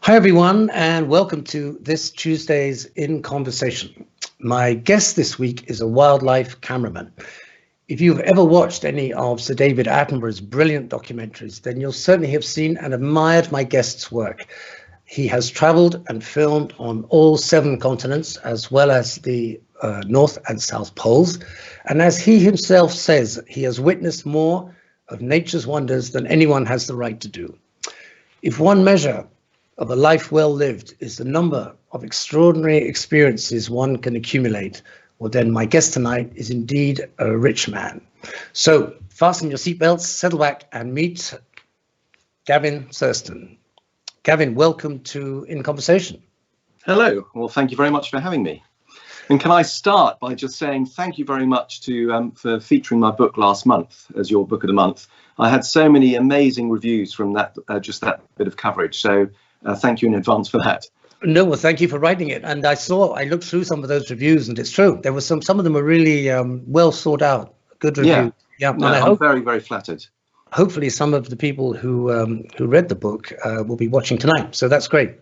Hi, everyone, and welcome to this Tuesday's In Conversation. My guest this week is a wildlife cameraman. If you've ever watched any of Sir David Attenborough's brilliant documentaries, then you'll certainly have seen and admired my guest's work. He has traveled and filmed on all 7 continents, as well as the North and South Poles. And as he himself says, he has witnessed more of nature's wonders than anyone has the right to do. If one measure of a life well lived is the number of extraordinary experiences one can accumulate, well, then my guest tonight is indeed a rich man. So fasten your seatbelts, settle back, and meet Gavin Thurston. Gavin, welcome to In Conversation. Hello. Well, thank you very much for having me. And can I start by just saying thank you very much to for featuring my book last month as your book of the month. I had so many amazing reviews from that, just that bit of coverage. So thank you in advance for that. No, well, thank you for writing it. And I looked through some of those reviews, and it's true. There was some of them were really well thought out, good reviews. Yeah. No, I'm very, very flattered. Hopefully some of the people who read the book will be watching tonight. So that's great.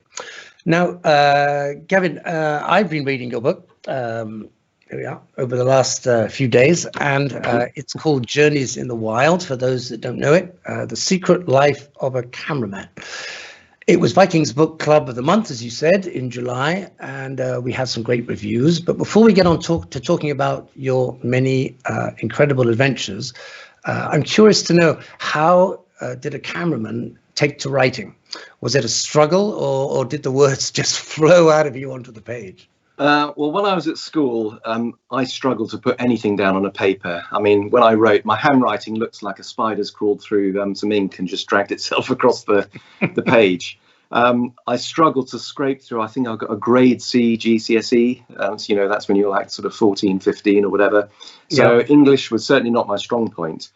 Now, Gavin, I've been reading your book here we are, over the last few days, and it's called Journeys in the Wild, for those that don't know it, The Secret Life of a Cameraman. It was Viking's Book Club of the Month, as you said, in July, and we had some great reviews. But before we get on talking about your many incredible adventures, I'm curious to know, how did a cameraman take to writing? Was it a struggle, or did the words just flow out of you onto the page? Well, when I was at school, I struggled to put anything down on a paper. I mean, when I wrote, my handwriting looks like a spider's crawled through some ink and just dragged itself across the page. I struggled to scrape through. I think I got a grade C GCSE. So, you know, that's when you're like sort of 14, 15 or whatever. So yeah. English was certainly not my strong point.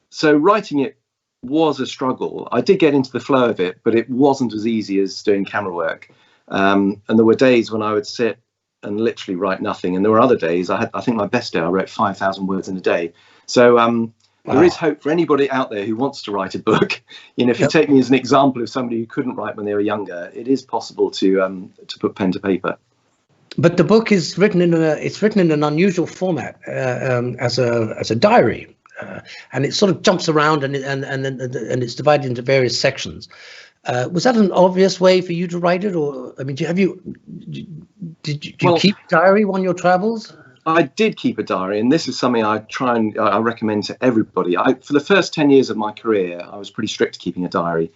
So writing it was a struggle. I did get into the flow of it, but it wasn't as easy as doing camera work. And there were days when I would sit and literally write nothing. And there were other days, I think my best day, I wrote 5,000 words in a day. So wow. There is hope for anybody out there who wants to write a book. You know, if you take me as an example of somebody who couldn't write when they were younger, it is possible to put pen to paper. But the book is written in an unusual format, as a diary, and it sort of jumps around and it's divided into various sections. Was that an obvious way for you to write it, or I mean, did you keep a diary on your travels? I did keep a diary, and this is something I recommend to everybody. For the first 10 years of my career, I was pretty strict keeping a diary,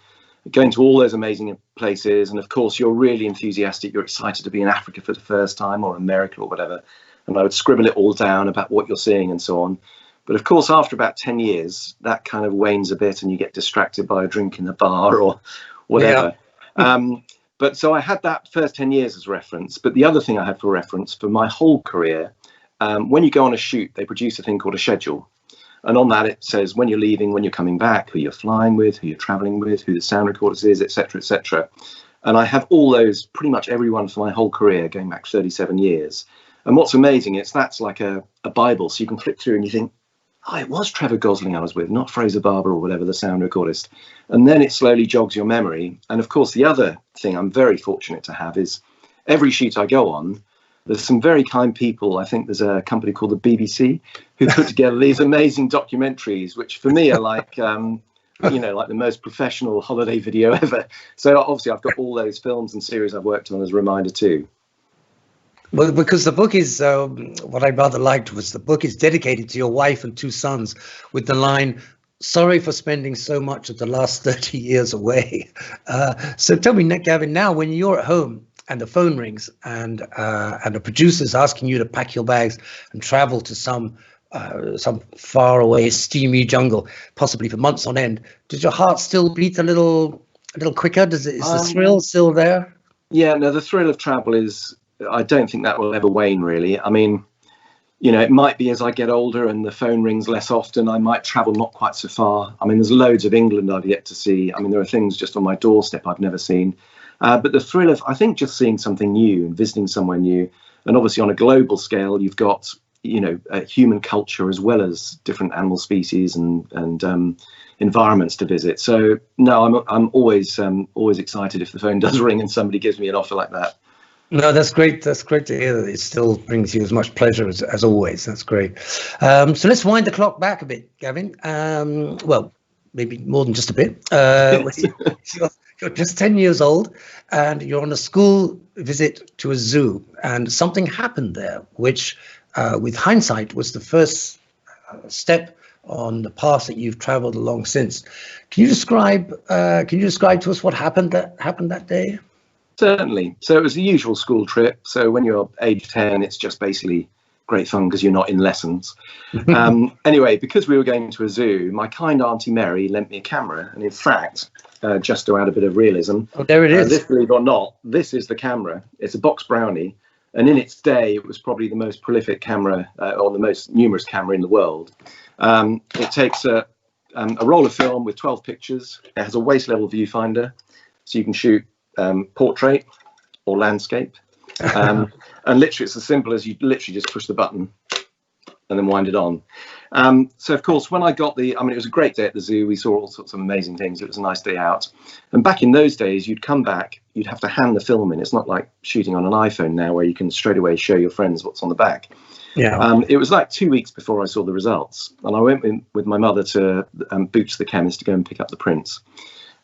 going to all those amazing places. And of course, you're really enthusiastic. You're excited to be in Africa for the first time, or America or whatever. And I would scribble it all down about what you're seeing and so on. But of course, after about 10 years, that kind of wanes a bit and you get distracted by a drink in the bar or whatever. Yeah. But so I had that first 10 years as reference. But the other thing I had for reference for my whole career, when you go on a shoot, they produce a thing called a schedule. And on that, it says when you're leaving, when you're coming back, who you're flying with, who you're traveling with, who the sound recorders is, etc., etc. And I have all those, pretty much everyone for my whole career, going back 37 years. And what's amazing is that's like a Bible. So you can flip through and you think, oh, it was Trevor Gosling I was with, not Fraser Barber or whatever, the sound recordist. And then it slowly jogs your memory. And of course, the other thing I'm very fortunate to have is every shoot I go on, there's some very kind people. I think there's a company called the BBC who put together these amazing documentaries, which for me are like, you know, like the most professional holiday video ever. So obviously I've got all those films and series I've worked on as a reminder too. Well, because the book is, what I rather liked was the book is dedicated to your wife and 2 sons with the line, "Sorry for spending so much of the last 30 years away." So tell me, Gavin, now when you're at home and the phone rings and the producer's asking you to pack your bags and travel to some faraway steamy jungle, possibly for months on end, does your heart still beat a little quicker? Is the thrill still there? Yeah, no, the thrill of travel is, I don't think that will ever wane, really. I mean, you know, it might be as I get older and the phone rings less often, I might travel not quite so far. I mean, there's loads of England I've yet to see. I mean, there are things just on my doorstep I've never seen. But the thrill of, I think, just seeing something new and visiting somewhere new. And obviously on a global scale, you've got, you know, human culture as well as different animal species and environments to visit. So no, I'm always excited if the phone does ring and somebody gives me an offer like that. No, that's great. That's great to hear that it still brings you as much pleasure as always. That's great. So let's wind the clock back a bit, Gavin. Well, maybe more than just a bit. You're just 10 years old and you're on a school visit to a zoo, and something happened there, which with hindsight was the first step on the path that you've traveled along since. Can you describe to us what happened that day? Certainly. So it was the usual school trip. So when you're age 10, it's just basically great fun because you're not in lessons. Anyway, because we were going to a zoo, my kind Auntie Mary lent me a camera. And in fact, just to add a bit of realism, there it is. This, believe it or not, this is the camera. It's a box brownie. And in its day, it was probably the most prolific camera or the most numerous camera in the world. It takes a roll of film with 12 pictures. It has a waist level viewfinder, so you can shoot portrait or landscape, and literally it's as simple as you literally just push the button and then wind it on. So of course, when I got it was a great day at the zoo. We saw all sorts of amazing things. It was a nice day out. And back in those days, you'd come back, you'd have to hand the film in. It's not like shooting on an iPhone now where you can straight away show your friends what's on the back. Yeah. It was like 2 weeks before I saw the results, and I went in with my mother to Boots the chemist to go and pick up the prints.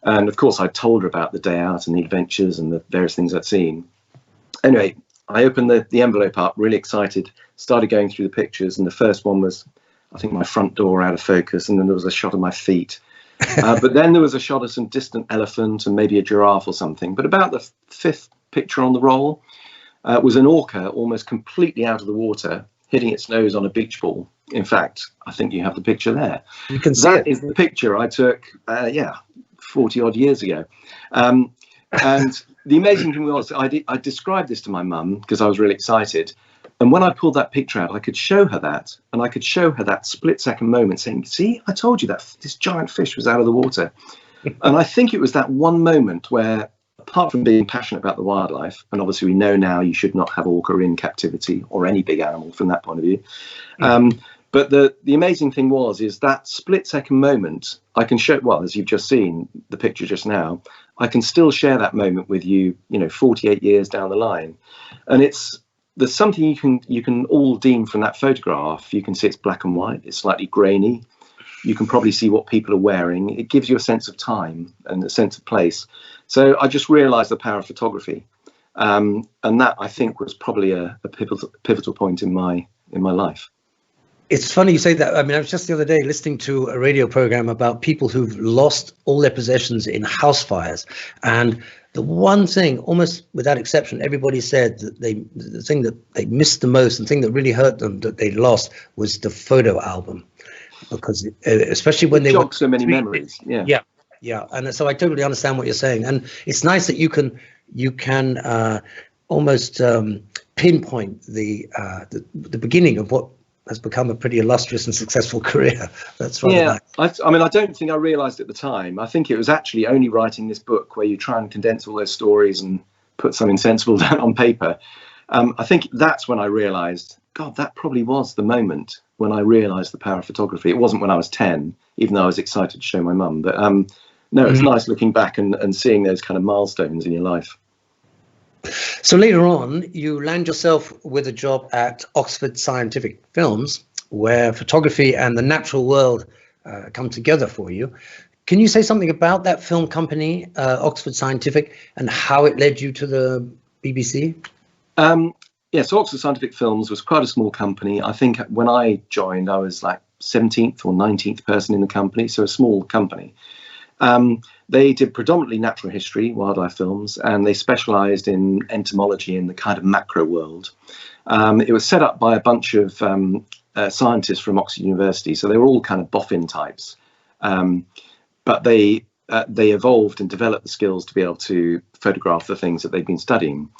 And of course, I told her about the day out and the adventures and the various things I'd seen. Anyway, I opened the envelope up, really excited, started going through the pictures. And the first one was, I think, my front door out of focus. And then there was a shot of my feet. But then there was a shot of some distant elephant and maybe a giraffe or something. But about the fifth picture on the roll was an orca almost completely out of the water, hitting its nose on a beach ball. In fact, I think you have the picture there. You can see that is the picture I took, 40 odd years ago. And the amazing thing was I described this to my mum because I was really excited. And when I pulled that picture out, I could show her that, and I could show her that split-second moment saying, see, I told you that this giant fish was out of the water. And I think it was that one moment where, apart from being passionate about the wildlife, and obviously we know now you should not have orca in captivity or any big animal from that point of view. But the amazing thing is that split-second moment, I can show, well, as you've just seen the picture just now, I can still share that moment with you, 48 years down the line. And there's something you can all deem from that photograph. You can see it's black and white, it's slightly grainy. You can probably see what people are wearing. It gives you a sense of time and a sense of place. So I just realized the power of photography. And that, I think, was probably a pivotal point in my life. It's funny you say that. I mean, I was just the other day listening to a radio program about people who've lost all their possessions in house fires. And the one thing, almost without exception, everybody said that the thing that they missed the most, the thing that really hurt them that they lost, was the photo album. Because especially when they jogged so many memories. Yeah. And so I totally understand what you're saying. And it's nice that you can almost pinpoint the beginning of what has become a pretty illustrious and successful career. That's right. Yeah, I mean, I don't think I realised at the time. I think it was actually only writing this book where you try and condense all those stories and put something sensible down on paper. I think that's when I realised, God, that probably was the moment when I realised the power of photography. It wasn't when I was 10, even though I was excited to show my mum. But no, it's nice looking back and seeing those kind of milestones in your life. So later on, you land yourself with a job at Oxford Scientific Films, where photography and the natural world come together for you. Can you say something about that film company, Oxford Scientific, and how it led you to the BBC? So Oxford Scientific Films was quite a small company. I think when I joined, I was like 17th or 19th person in the company, so a small company. They did predominantly natural history, wildlife films, and they specialised in entomology in the kind of macro world. It was set up by a bunch of scientists from Oxford University, so they were all kind of boffin types. But they evolved and developed the skills to be able to photograph the things that they'd been studying.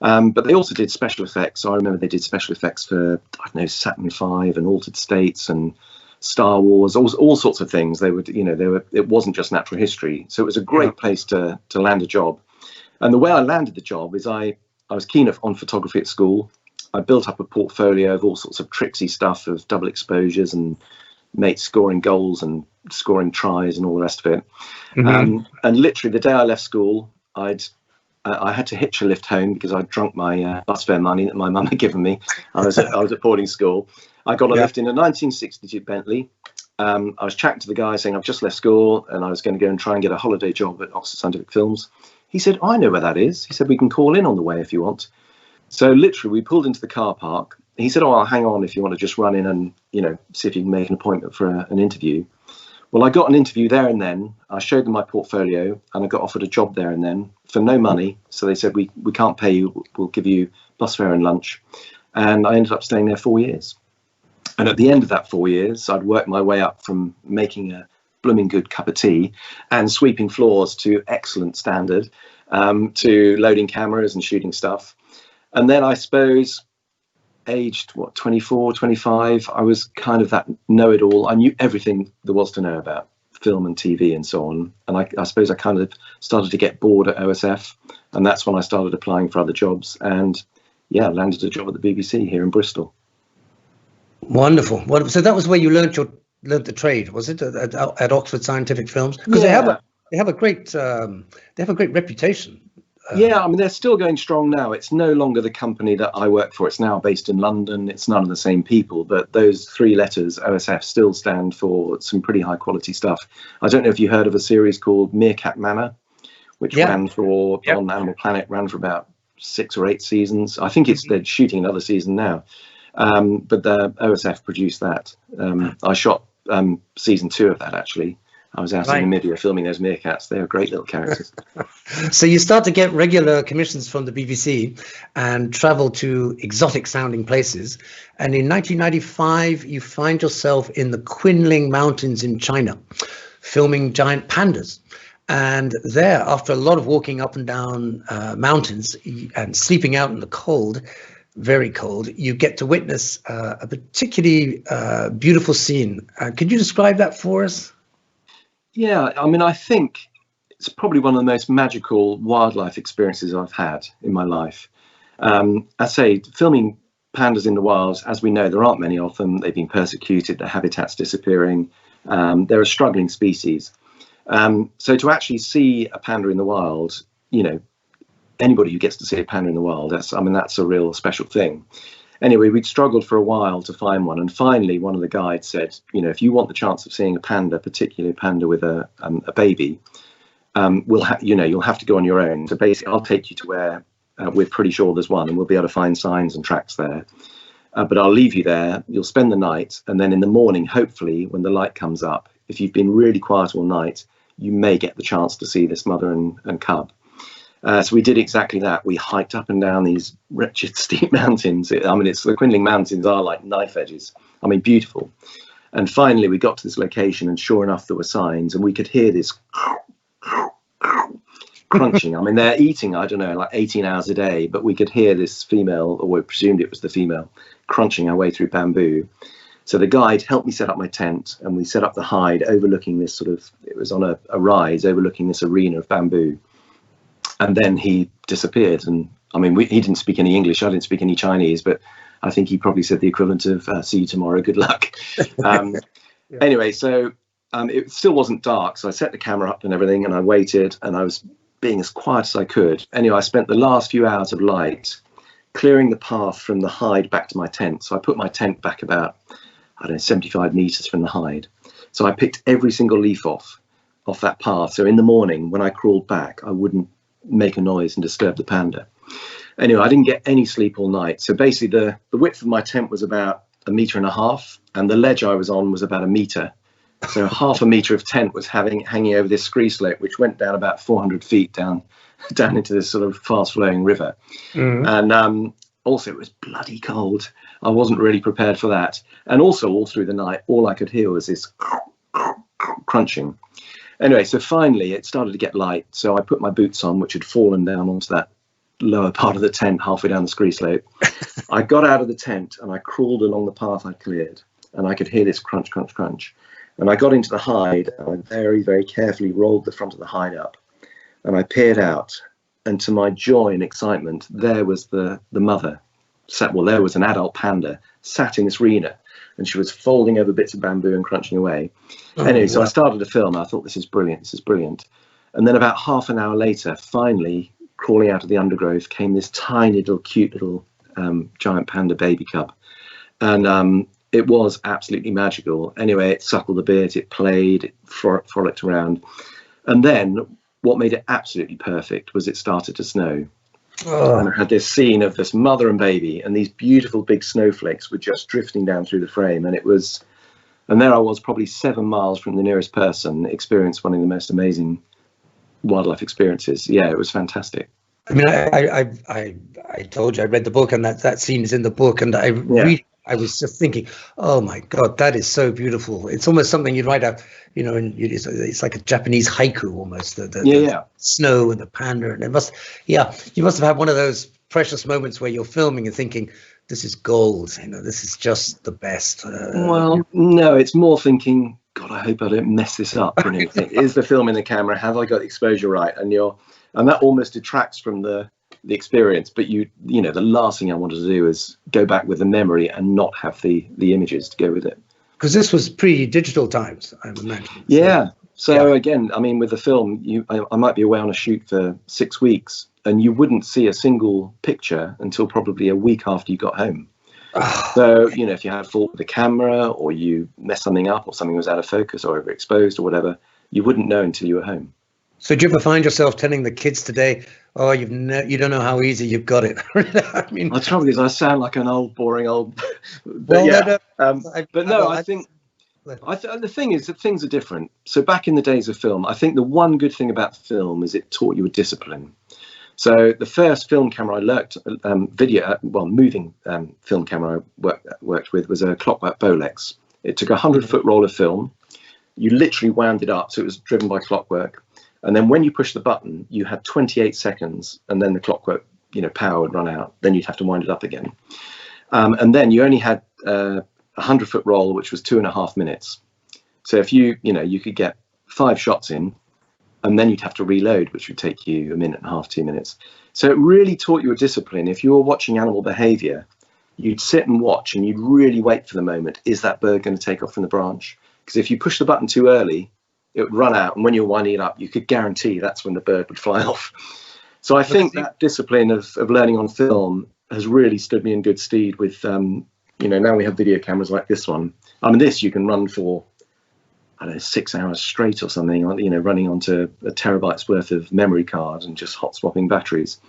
But they also did special effects. So I remember they did special effects for, Saturn V and Altered States and Star Wars, all sorts of things. It wasn't just natural history. So it was a great place to land a job. And the way I landed the job is I was keen on photography at school. I built up a portfolio of all sorts of tricksy stuff, of double exposures and mates scoring goals and scoring tries and all the rest of it. Mm-hmm. And literally the day I left school, I had to hitch a lift home because I'd drunk my bus fare money that my mum had given me. I was at boarding school. I got a lift in a 1962 Bentley. I was chatting to the guy saying I've just left school and I was going to go and try and get a holiday job at Oxford Scientific Films. He said, I know where that is. He said, we can call in on the way if you want. So literally we pulled into the car park. He said, I'll hang on if you want to just run in and, see if you can make an appointment for an interview. Well, I got an interview there and then. I showed them my portfolio and I got offered a job there and then for no money. So they said, we can't pay you. We'll give you bus fare and lunch. And I ended up staying there 4 years. And at the end of that 4 years, I'd worked my way up from making a blooming good cup of tea and sweeping floors to excellent standard, to loading cameras and shooting stuff. And then I suppose aged 24, 25, I was kind of that know-it-all. I knew everything there was to know about film and TV and so on. And I suppose I kind of started to get bored at OSF, and that's when I started applying for other jobs and landed a job at the BBC here in Bristol. Wonderful. So that was where you learned the trade, was it, at Oxford Scientific Films? Because they have a great reputation. I mean, they're still going strong now. It's no longer the company that I work for. It's now based in London. It's none of the same people, but those three letters, OSF, still stand for some pretty high quality stuff. I don't know if you heard of a series called Meerkat Manor, which ran on Animal Planet, ran for about 6 or 8 seasons. I think they're shooting another season now. But the OSF produced that. I shot season 2 of that, actually. I was out in Namibia filming those meerkats. They are great little characters. So you start to get regular commissions from the BBC and travel to exotic sounding places. And in 1995, you find yourself in the Qinling Mountains in China, filming giant pandas. And there, after a lot of walking up and down mountains and sleeping out in the cold, very cold, you get to witness a particularly beautiful scene. Could you describe that for us? Yeah, I mean, I think it's probably one of the most magical wildlife experiences I've had in my life. I say, filming pandas in the wild, as we know, there aren't many of them. They've been persecuted, their habitat's disappearing. They're a struggling species. So to actually see a panda in the wild, anybody who gets to see a panda in the wild, that's a real special thing. Anyway, we'd struggled for a while to find one, and finally one of the guides said, if you want the chance of seeing a panda, particularly a panda with a baby, you'll have to go on your own. So basically, I'll take you to where we're pretty sure there's one, and we'll be able to find signs and tracks there. But I'll leave you there. You'll spend the night, and then in the morning, hopefully, when the light comes up, if you've been really quiet all night, you may get the chance to see this mother and cub. So we did exactly that. We hiked up and down these wretched steep mountains. The Qinling Mountains are like knife edges. Beautiful. And finally, we got to this location, and sure enough, there were signs, and we could hear this crunching. They're eating, I don't know, like 18 hours a day, but we could hear this female, or we presumed it was the female, crunching her way through bamboo. So the guide helped me set up my tent, and we set up the hide overlooking this it was on a rise overlooking this arena of bamboo. And then he disappeared. And he didn't speak any English. I didn't speak any Chinese, but I think he probably said the equivalent of see you tomorrow, good luck. Anyway, so it still wasn't dark. So I set the camera up and everything, and I waited, and I was being as quiet as I could. Anyway, I spent the last few hours of light clearing the path from the hide back to my tent. So I put my tent back about, 75 meters from the hide. So I picked every single leaf off that path. So in the morning, when I crawled back, I wouldn't make a noise and disturb the panda. Anyway, I didn't get any sleep all night. So basically the width of my tent was about 1.5 meters, and the ledge I was on was about 1 meter. So 0.5 meter of tent was hanging over this scree slope, which went down about 400 feet down into this sort of fast flowing river. And also it was bloody cold. I wasn't really prepared for that. And also all through the night, all I could hear was this crunching. Anyway, so finally it started to get light. So I put my boots on, which had fallen down onto that lower part of the tent halfway down the scree slope. I got out of the tent and I crawled along the path I cleared, and I could hear this crunch, crunch, crunch. And I got into the hide, and I very, very carefully rolled the front of the hide up, and I peered out. And to my joy and excitement, there was the mother. There was an adult panda sat in this arena. and she was folding over bits of bamboo and crunching away. Anyway, so I started to film. I thought, this is brilliant. This is brilliant. And then about half an hour later, finally, crawling out of the undergrowth came this tiny little, cute little giant panda baby cub. And it was absolutely magical. Anyway, it suckled a bit, it played, it frolicked around. And then what made it absolutely perfect was it started to snow. And I had this scene of this mother and baby, and these beautiful big snowflakes were just drifting down through the frame. And there I was, probably 7 miles from the nearest person, experienced one of the most amazing wildlife experiences. Yeah, it was fantastic. I mean, I told you I read the book, and that scene is in the book, and I was just thinking, oh my God, that is so beautiful. It's almost something you'd write out, you know, and it's like a Japanese haiku almost. The snow and the panda, and you must have had one of those precious moments where you're filming and thinking, this is gold, you know, this is just the best. Well, no, it's more thinking, God, I hope I don't mess this up. You know, think, is the film in the camera? Have I got the exposure right? And that almost detracts from the experience. But you know, the last thing I wanted to do is go back with the memory and not have the images to go with it. Because this was pre-digital times, I would imagine. Yeah. So again, I mean, with the film, I might be away on a shoot for 6 weeks, and you wouldn't see a single picture until probably a week after you got home. So, you know, if you had fault with the camera, or you messed something up, or something was out of focus or overexposed or whatever, you wouldn't know until you were home. So do you ever find yourself telling the kids today, oh, you don't know how easy you've got it? I mean, the trouble is, I sound like an boring old. But I think the thing is that things are different. So back in the days of film, I think the one good thing about film is it taught you a discipline. So the first film camera I worked, moving film camera I worked with was a Clockwork Bolex. It took a 100-foot roll of film. You literally wound it up, so it was driven by clockwork. And then when you push the button, you had 28 seconds, and then the clockwork, you know, power would run out. Then you'd have to wind it up again. And then you only had a 100-foot roll, which was 2.5 minutes. So if you could get 5 shots in, and then you'd have to reload, which would take you 1.5 minutes, 2 minutes. So it really taught you a discipline. If you were watching animal behavior, you'd sit and watch, and you'd really wait for the moment. Is that bird going to take off from the branch? Because if you push the button too early, it would run out, and when you're winding it up, you could guarantee that's when the bird would fly off. So I think that discipline of learning on film has really stood me in good stead with, now we have video cameras like this one. I mean, this you can run for, 6 hours straight or something, running onto a terabyte's worth of memory card and just hot swapping batteries.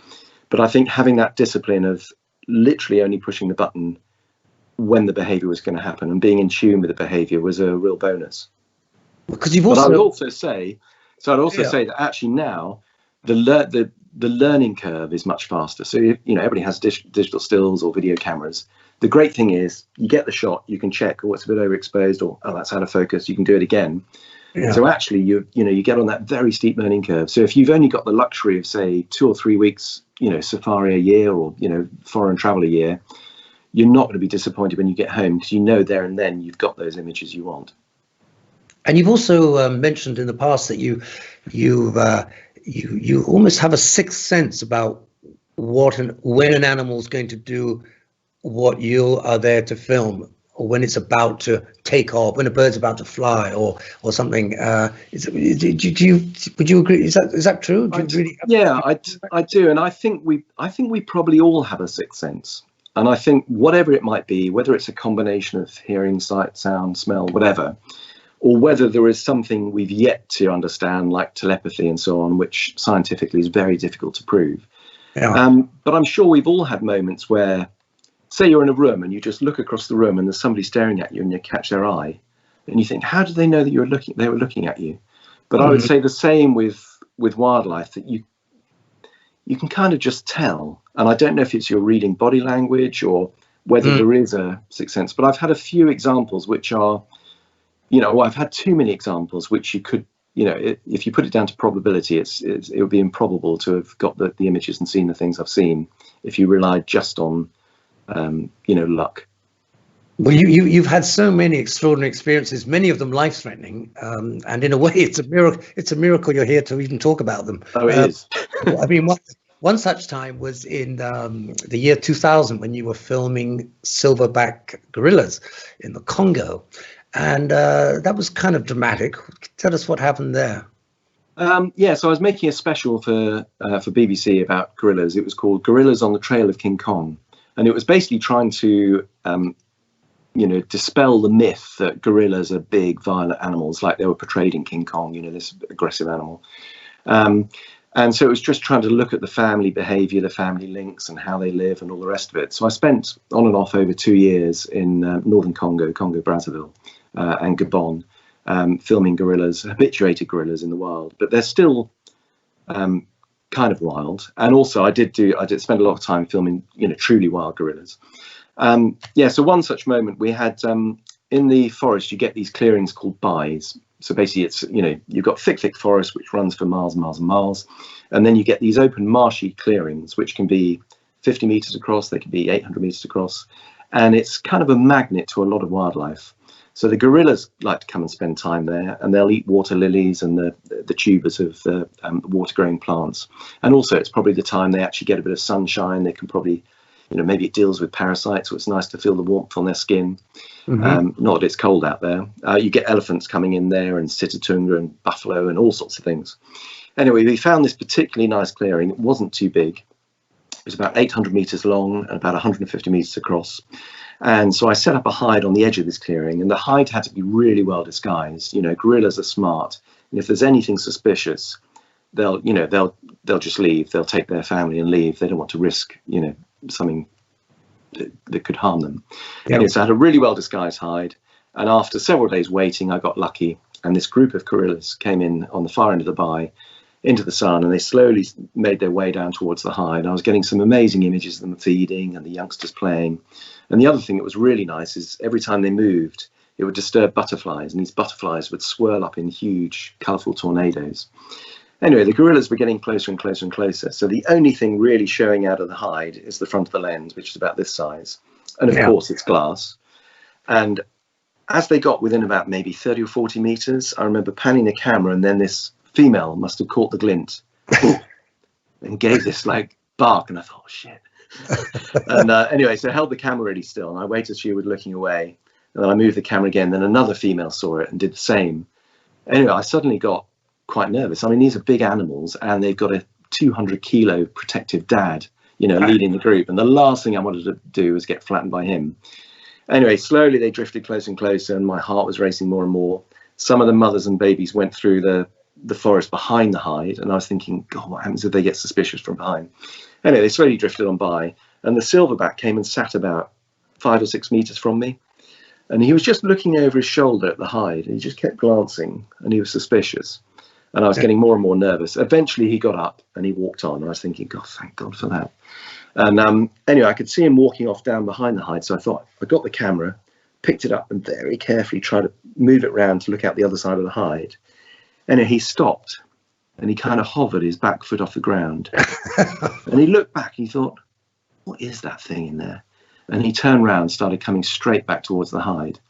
But I think having that discipline of literally only pushing the button when the behavior was going to happen and being in tune with the behavior was a real bonus. Because you've also, I'd also say that actually now the learning curve is much faster. So everybody has digital stills or video cameras. The great thing is you get the shot, you can check, oh, it's a bit overexposed, or oh, that's out of focus, you can do it again. Yeah. So actually you get on that very steep learning curve. So if you've only got the luxury of, say, 2 or 3 weeks, safari a year, or foreign travel a year, you're not going to be disappointed when you get home, because there and then you've got those images you want. And you've also mentioned in the past that you almost have a sixth sense about when an animal is going to do what you are there to film, or when it's about to take off, when a bird's about to fly, or something. Would you agree? Is that true? I do, and I think we probably all have a sixth sense. And I think whatever it might be, whether it's a combination of hearing, sight, sound, smell, whatever, or whether there is something we've yet to understand, like telepathy and so on, which scientifically is very difficult to prove. Yeah. But I'm sure we've all had moments where, say you're in a room and you just look across the room and there's somebody staring at you and you catch their eye, and you think, how did they know that they were looking at you? But I would say the same with wildlife, that you can kind of just tell. And I don't know if it's your reading body language or whether there is a sixth sense, but I've had a few examples which are, I've had too many examples which you could, if you put it down to probability, it would be improbable to have got the images and seen the things I've seen if you relied just on, luck. Well, you've had so many extraordinary experiences, many of them life-threatening, and in a way, it's a miracle. It's a miracle you're here to even talk about them. Oh, it is. I mean, One such time was in the year 2000 when you were filming silverback gorillas in the Congo. And that was kind of dramatic. Tell us what happened there. Yeah, so I was making a special for BBC about gorillas. It was called Gorillas on the Trail of King Kong. And it was basically trying to, dispel the myth that gorillas are big, violent animals like they were portrayed in King Kong, this aggressive animal. And so it was just trying to look at the family behavior, the family links and how they live and all the rest of it. So I spent on and off over 2 years in northern Congo, Brazzaville and Gabon, filming gorillas, habituated gorillas in the wild. But they're still kind of wild. And also I did spend a lot of time filming, truly wild gorillas. So one such moment we had in the forest, you get these clearings called bais. So basically it's, you've got thick forest, which runs for miles and miles and miles. And then you get these open marshy clearings, which can be 50 meters across, they can be 800 meters across. And it's kind of a magnet to a lot of wildlife. So the gorillas like to come and spend time there, and they'll eat water lilies and the tubers of the water growing plants. And also it's probably the time they actually get a bit of sunshine. They can probably, maybe it deals with parasites, so it's nice to feel the warmth on their skin. Mm-hmm. Not that it's cold out there. You get elephants coming in there and sitatunga and buffalo and all sorts of things. Anyway, we found this particularly nice clearing. It wasn't too big. It was about 800 meters long and about 150 meters across. And so I set up a hide on the edge of this clearing, and the hide had to be really well disguised. Gorillas are smart, and if there's anything suspicious, they'll just leave. They'll take their family and leave. They don't want to risk, something that could harm them. Yep. Anyway, so I had a really well disguised hide, and after several days waiting, I got lucky, and this group of gorillas came in on the far end of the bay into the sun, and they slowly made their way down towards the hide. I was getting some amazing images of them feeding and the youngsters playing. And the other thing that was really nice is every time they moved, it would disturb butterflies, and these butterflies would swirl up in huge, colourful tornadoes. Anyway, the gorillas were getting closer and closer and closer. So the only thing really showing out of the hide is the front of the lens, which is about this size. And of course, it's glass. And as they got within about maybe 30 or 40 meters, I remember panning the camera, and then this female must have caught the glint and gave this bark. And I thought, oh, shit. And anyway, so I held the camera really still, and I waited till she was looking away. And then I moved the camera again. Then another female saw it and did the same. Anyway, I suddenly got quite nervous. I mean, these are big animals, and they've got a 200-kilo protective dad, leading the group. And the last thing I wanted to do was get flattened by him. Anyway, slowly they drifted closer and closer, and my heart was racing more and more. Some of the mothers and babies went through the forest behind the hide, and I was thinking, God, what happens if they get suspicious from behind? Anyway, they slowly drifted on by, and the silverback came and sat about 5 or 6 meters from me. And he was just looking over his shoulder at the hide. And he just kept glancing, and he was suspicious. And I was getting more and more nervous. Eventually, he got up and he walked on. And I was thinking, God, thank God for that. And anyway, I could see him walking off down behind the hide. So I thought, I got the camera, picked it up, and very carefully tried to move it round to look out the other side of the hide. And he stopped, and he kind of hovered his back foot off the ground. And he looked back and he thought, what is that thing in there? And he turned around and started coming straight back towards the hide.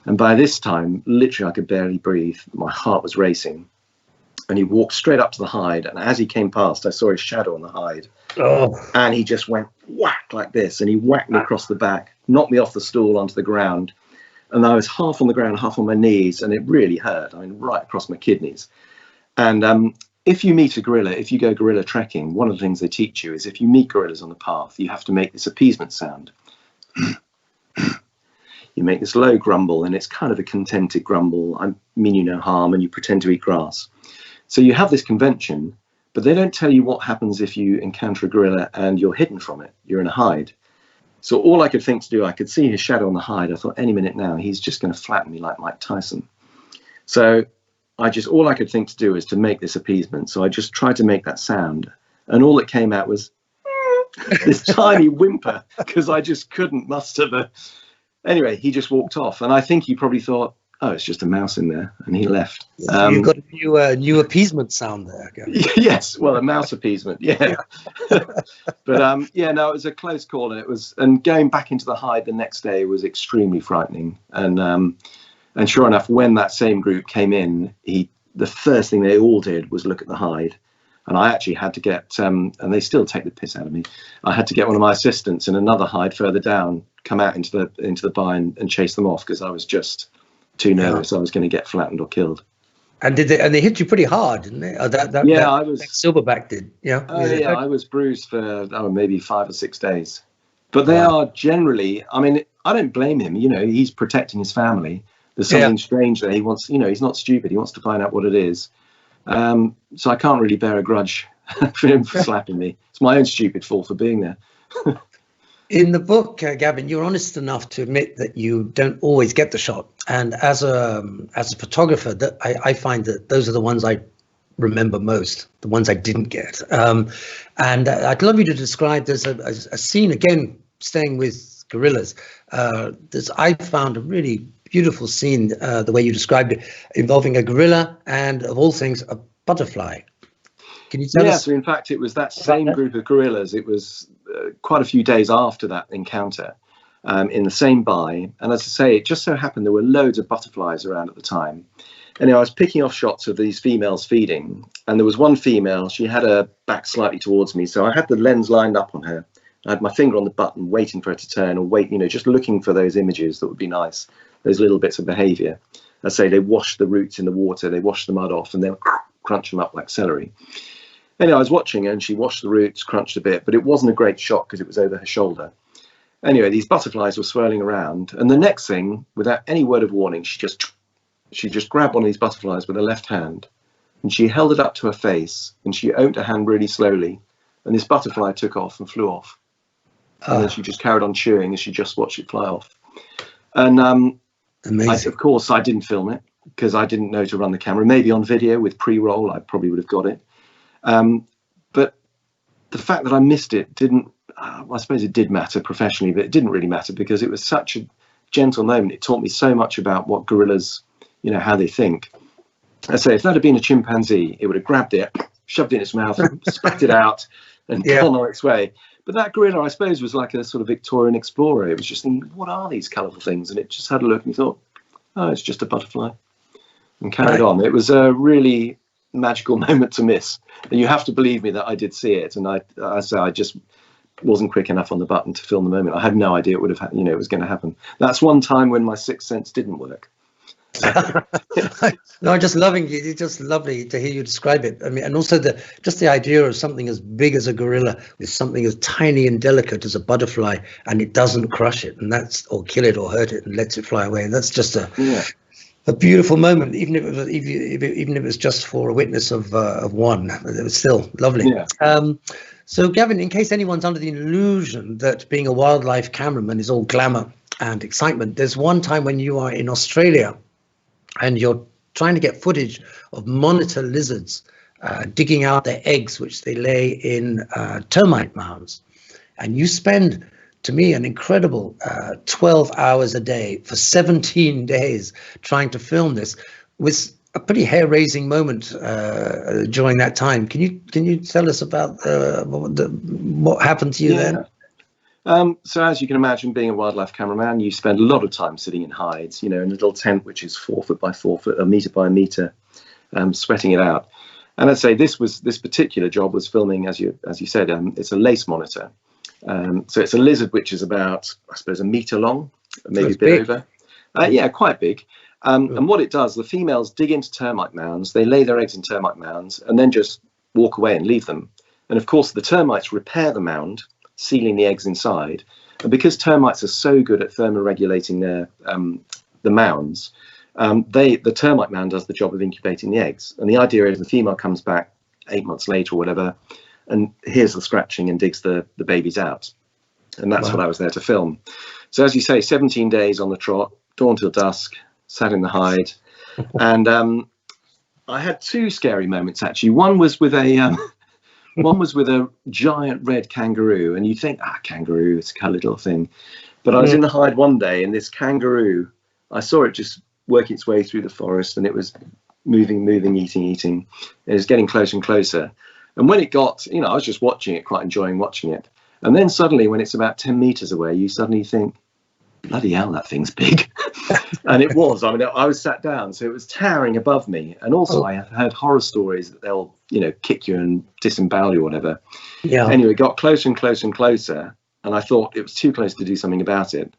And by this time, literally, I could barely breathe. My heart was racing. And he walked straight up to the hide. And as he came past, I saw his shadow on the hide. Oh. And he just went whack like this. And he whacked me across the back, knocked me off the stool onto the ground. And I was half on the ground, half on my knees. And it really hurt. I mean, right across my kidneys. And if you meet a gorilla, if you go gorilla trekking, one of the things they teach you is if you meet gorillas on the path, you have to make this appeasement sound. You make this low grumble, and it's kind of a contented grumble. I mean you no harm, and you pretend to eat grass. So you have this convention, but they don't tell you what happens if you encounter a gorilla and you're hidden from it. You're in a hide. So all I could think to do, I could see his shadow on the hide. I thought, any minute now, he's just going to flatten me like Mike Tyson. So all I could think to do is to make this appeasement. So I just tried to make that sound. And all that came out was this tiny whimper, because I just couldn't muster the... Anyway, he just walked off. And I think he probably thought, oh, it's just a mouse in there. And he left. You've got a new appeasement sound there. Yes, well, a mouse appeasement, yeah. But yeah, no, it was a close call. And going back into the hide the next day was extremely frightening. And sure enough, when that same group came in, the first thing they all did was look at the hide. And I actually had to get, and they still take the piss out of me. I had to get one of my assistants in another hide further down, come out into the bar and chase them off, because I was just too nervous. I was going to get flattened or killed. And they hit you pretty hard, didn't they? I was. Silverback did. Yeah. I was bruised for maybe 5 or 6 days. But they are generally. I mean, I don't blame him. You know, he's protecting his family. There's something strange there. He wants. You know, he's not stupid. He wants to find out what it is. So I can't really bear a grudge for him for slapping me. It's my own stupid fault for being there. In the book, Gavin, you're honest enough to admit that you don't always get the shot. And as a photographer, that I find that those are the ones I remember most, the ones I didn't get. And I'd love you to describe, there's a scene, again, staying with gorillas. I found a really beautiful scene, the way you described it, involving a gorilla and, of all things, a butterfly. Can you tell us? So in fact, it was that same group of gorillas. It was quite a few days after that encounter in the same buy. And as I say, it just so happened there were loads of butterflies around at the time. Anyway, I was picking off shots of these females feeding, and there was one female. She had her back slightly towards me, so I had the lens lined up on her. I had my finger on the button, waiting for her to turn, or just looking for those images that would be nice, those little bits of behaviour. I say they wash the roots in the water, they wash the mud off, and then crunch them up like celery. Anyway, I was watching her, and she washed the roots, crunched a bit, but it wasn't a great shot because it was over her shoulder. Anyway, these butterflies were swirling around, and the next thing, without any word of warning, she just grabbed one of these butterflies with her left hand, and she held it up to her face, and she opened her hand really slowly, and this butterfly took off and flew off. And then she just carried on chewing as she just watched it fly off. And of course, I didn't film it because I didn't know to run the camera. Maybe on video with pre-roll, I probably would have got it. But the fact that I missed it didn't, I suppose it did matter professionally, but it didn't really matter because it was such a gentle moment. It taught me so much about what gorillas, how they think. I say, if that had been a chimpanzee, it would have grabbed it, shoved it in its mouth, spat it out, and gone on its way. But that gorilla, I suppose, was like a sort of Victorian explorer. It was just thinking, what are these colourful things? And it just had a look and thought, oh, it's just a butterfly, and carried on. It was a really magical moment to miss. And you have to believe me that I did see it. And I just wasn't quick enough on the button to film the moment. I had no idea it would have, it was going to happen. That's one time when my sixth sense didn't work. No, I'm just loving you. It's just lovely to hear you describe it. I mean, and also just the idea of something as big as a gorilla with something as tiny and delicate as a butterfly, and it doesn't crush it, and or kill it or hurt it, and lets it fly away. And that's just a beautiful moment, even if it was just for a witness of one. It was still lovely. Yeah. So, Gavin, in case anyone's under the illusion that being a wildlife cameraman is all glamour and excitement, there's one time when you are in Australia and you're trying to get footage of monitor lizards digging out their eggs, which they lay in termite mounds. And you spend, to me, an incredible 12 hours a day for 17 days trying to film this, with a pretty hair-raising moment during that time. Can you tell us about what happened to you then? So as you can imagine, being a wildlife cameraman, you spend a lot of time sitting in hides, in a little tent which is 4 foot by 4 foot, a meter by a meter, sweating it out. And I'd say this particular job was filming, as you said, it's a lace monitor. So it's a lizard which is about, I suppose, a meter long, maybe a bit over. Yeah, quite big. And what it does, the females dig into termite mounds, they lay their eggs in termite mounds, and then just walk away and leave them. And of course, the termites repair the mound, sealing the eggs inside. And because termites are so good at thermoregulating the mounds, the termite mound does the job of incubating the eggs. And the idea is the female comes back 8 months later or whatever, and hears the scratching and digs the babies out. And that's what I was there to film. So as you say, 17 days on the trot, dawn till dusk, sat in the hide. And I had two scary moments, actually. One was with a giant red kangaroo, and you think, kangaroo, it's a little thing. But I was in the hide one day, and this kangaroo, I saw it just working its way through the forest, and it was moving, eating. It was getting closer and closer. And when it got, I was just watching it, quite enjoying watching it. And then suddenly, when it's about 10 meters away, you suddenly think, bloody hell, that thing's big. And it was. I mean, I was sat down, so it was towering above me. And also, I have heard horror stories that they'll, kick you and disembowel you or whatever. Yeah. Anyway, it got closer and closer and closer. And I thought it was too close to do something about it.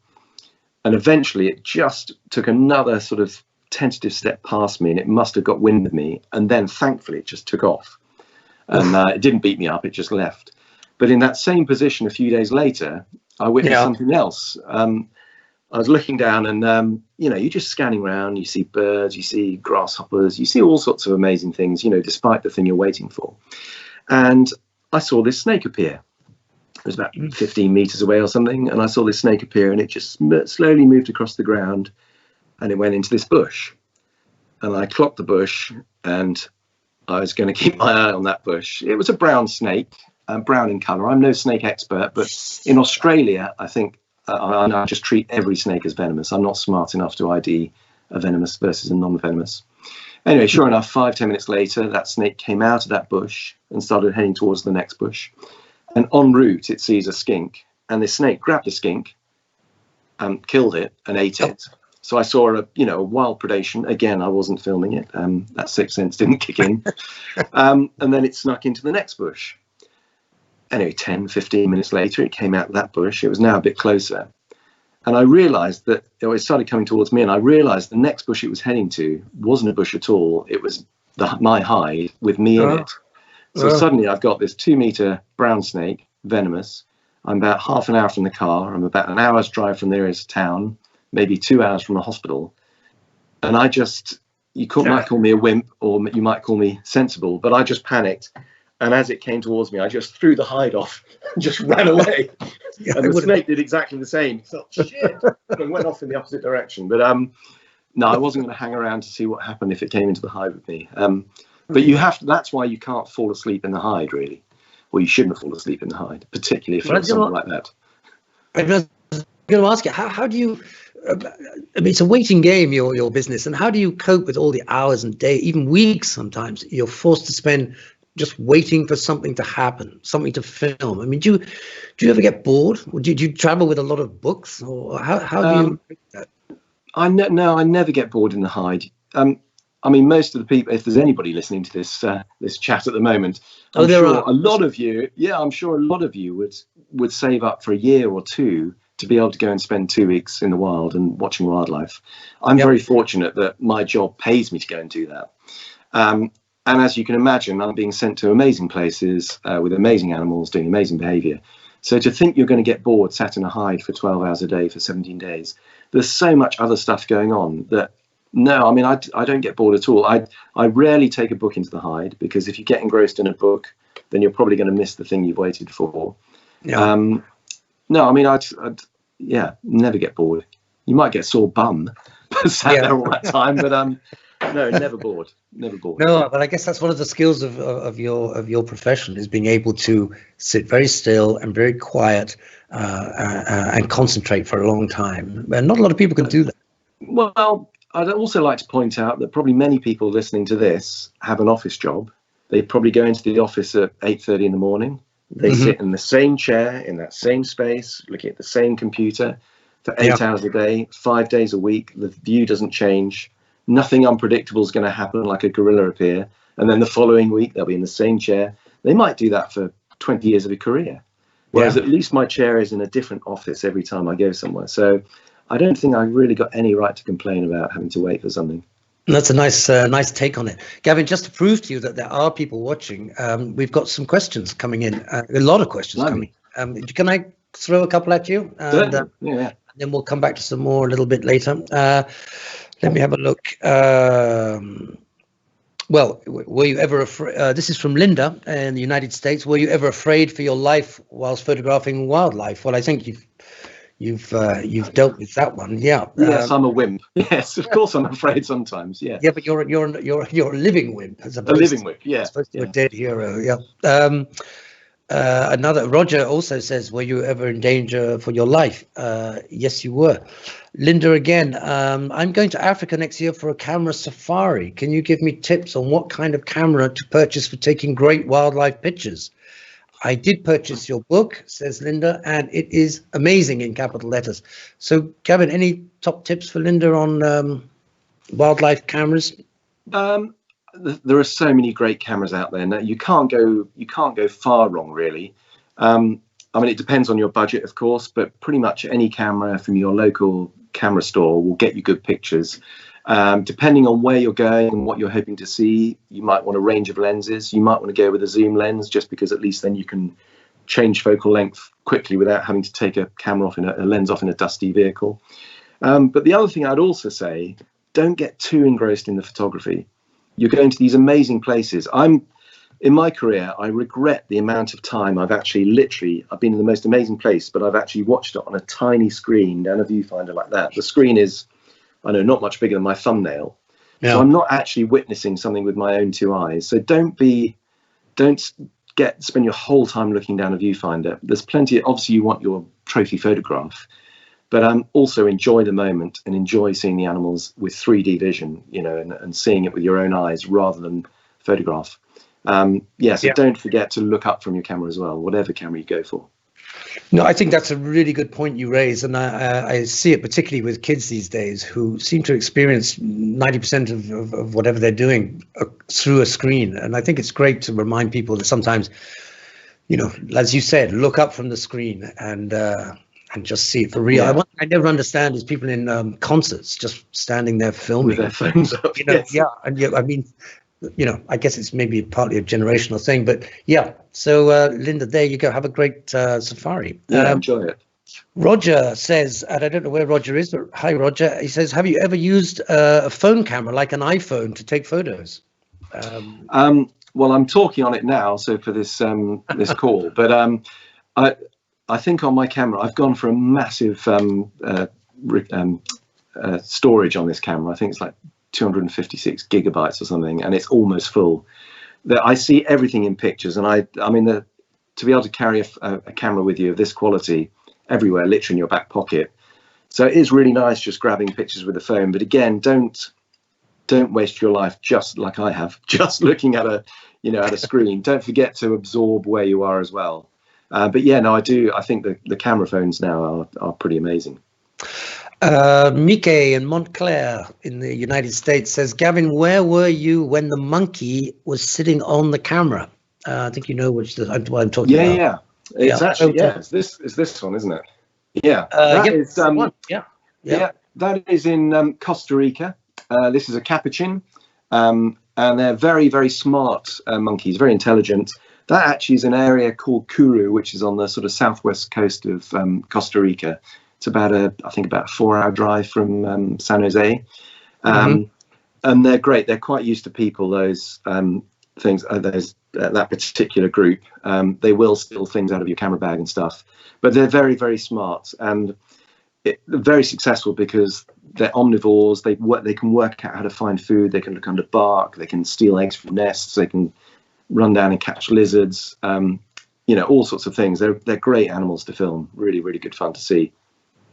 And eventually, it just took another sort of tentative step past me, and it must have got wind of me. And then, thankfully, it just took off. And it didn't beat me up, it just left. But in that same position a few days later, I witnessed something else. I was looking down and, you're just scanning around, you see birds, you see grasshoppers, you see all sorts of amazing things, despite the thing you're waiting for. And I saw this snake appear. It was about 15 meters away or something. And I saw this snake appear, and it just slowly moved across the ground, and it went into this bush. And I clocked the bush, and I was going to keep my eye on that bush. It was a brown snake, brown in colour. I'm no snake expert, but in Australia, I think I just treat every snake as venomous. I'm not smart enough to ID a venomous versus a non-venomous. Anyway, sure enough, 5-10 minutes later, that snake came out of that bush and started heading towards the next bush. And en route, it sees a skink, and the snake grabbed the skink, killed it, and ate it. So I saw a wild predation. Again, I wasn't filming it. That sixth sense didn't kick in. And then it snuck into the next bush. Anyway, 10-15 minutes later, it came out of that bush. It was now a bit closer. And I realized that it started coming towards me, and I realized the next bush it was heading to wasn't a bush at all. It was my hide with me in it. So suddenly I've got this 2-meter brown snake, venomous. I'm about half an hour from the car. I'm about an hour's drive from the nearest town, maybe 2 hours from the hospital. And I just, might call me a wimp, or you might call me sensible, but I just panicked. And as it came towards me, I just threw the hide off and just ran away. And the snake did exactly the same. He thought, shit, and went off in the opposite direction. But no, I wasn't going to hang around to see what happened if it came into the hide with me. But you have to, that's why you can't fall asleep in the hide, really. Or you shouldn't fall asleep in the hide, particularly if you're something like that. I was going to ask you, how do you, I mean, it's a waiting game, your business, and how do you cope with all the hours and days, even weeks sometimes, you're forced to spend just waiting for something to happen, something to film? I mean, do you ever get bored? Or do you travel with a lot of books? Or how do you make that? I never get bored in the hide. I mean, most of the people, if there's anybody listening to this this chat at the moment, I'm sure a lot of you would save up for a year or two to be able to go and spend 2 weeks in the wild and watching wildlife. I'm very fortunate that my job pays me to go and do that. And as you can imagine, I'm being sent to amazing places with amazing animals doing amazing behavior. So to think you're going to get bored sat in a hide for 12 hours a day for 17 days, there's so much other stuff going on that, no, I mean, I don't get bored at all. I rarely take a book into the hide, because if you get engrossed in a book, then you're probably going to miss the thing you've waited for. Yeah. No, I mean, I'd never get bored. You might get sore bum sat there all that time, but no, never bored. Never bored. No, but I guess that's one of the skills of your profession, is being able to sit very still and very quiet and concentrate for a long time. And not a lot of people can do that. Well, I'd also like to point out that probably many people listening to this have an office job. They probably go into the office at 8:30 in the morning. They sit in the same chair, in that same space, looking at the same computer for 8 hours a day, 5 days a week. The view doesn't change. Nothing unpredictable is going to happen, like a gorilla appear. And then the following week, they'll be in the same chair. They might do that for 20 years of a career. Whereas at least my chair is in a different office every time I go somewhere. So I don't think I really got any right to complain about having to wait for something. That's a nice take on it. Gavin, just to prove to you that there are people watching, we've got some questions coming in, a lot of questions coming. Can I throw a couple at you? And, then we'll come back to some more a little bit later. Let me have a look. Well, were you ever afraid? This is from Linda in the United States. Were you ever afraid for your life whilst photographing wildlife? Well, I think you've dealt with that one. Yes, I'm a wimp. Yes, of course I'm afraid sometimes. Yeah, but you're a living wimp, as opposed a living wimp. As opposed to a dead hero. Another Roger also says, were you ever in danger for your life? Yes, you were. Linda again, I'm going to Africa next year for a camera safari. Can you give me tips on what kind of camera to purchase for taking great wildlife pictures? I did purchase your book, says Linda, and it is amazing in capital letters. So, Gavin, any top tips for Linda on wildlife cameras? There are so many great cameras out there. Now, you can't go far wrong, really. I mean, it depends on your budget, of course, but pretty much any camera from your local camera store will get you good pictures. Depending on where you're going and what you're hoping to see, you might want a range of lenses. You might want to go with a zoom lens, just because at least then you can change focal length quickly without having to take a camera off a lens off in a dusty vehicle. But the other thing I'd also say, don't get too engrossed in the photography. You're going to these amazing places. In my career, I regret the amount of time I've been in the most amazing place, but I've actually watched it on a tiny screen down a viewfinder like that. The screen is, I know, not much bigger than my thumbnail. Yeah. So I'm not actually witnessing something with my own two eyes. So don't spend your whole time looking down a viewfinder. There's plenty, obviously you want your trophy photograph, but also enjoy the moment and enjoy seeing the animals with 3D vision, and seeing it with your own eyes rather than photograph. So don't forget to look up from your camera as well, whatever camera you go for. No, I think that's a really good point you raise, and I see it particularly with kids these days who seem to experience 90% of whatever they're doing through a screen. And I think it's great to remind people that sometimes, as you said, look up from the screen and just see it for real. Yeah. I never understand is people in concerts just standing there filming with their phones up. Yes. Yeah, and I mean, I guess it's maybe partly a generational thing, but yeah. So, Linda, there you go. Have a great safari. Yeah, enjoy it. Roger says, and I don't know where Roger is, but hi, Roger. He says, have you ever used a phone camera like an iPhone to take photos? Well, I'm talking on it now, so for this this call, but I think on my camera, I've gone for a massive storage on this camera. I think it's like 256 gigabytes or something, and it's almost full. I see everything in pictures, and I mean, to be able to carry a camera with you of this quality everywhere, literally in your back pocket. So it is really nice just grabbing pictures with the phone. But again, don't waste your life just like I have, just looking at a screen. Don't forget to absorb where you are as well. But yeah, no, I do. I think the camera phones now are pretty amazing. Mike in Montclair in the United States says, Gavin, where were you when the monkey was sitting on the camera? I think you know what I'm talking about. Yeah. It's actually, it's this one, isn't it? Yeah. That is in Costa Rica. This is a capuchin, and they're very, very smart monkeys, very intelligent. That actually is an area called Curu, which is on the sort of southwest coast of Costa Rica. It's about a 4-hour drive from San Jose. And they're great. They're quite used to people, those things, that particular group. They will steal things out of your camera bag and stuff. But they're very, very smart and very successful because they're omnivores. They can work out how to find food. They can look under bark. They can steal eggs from nests. They can run down and catch lizards. All sorts of things. They're great animals to film. Really, really good fun to see.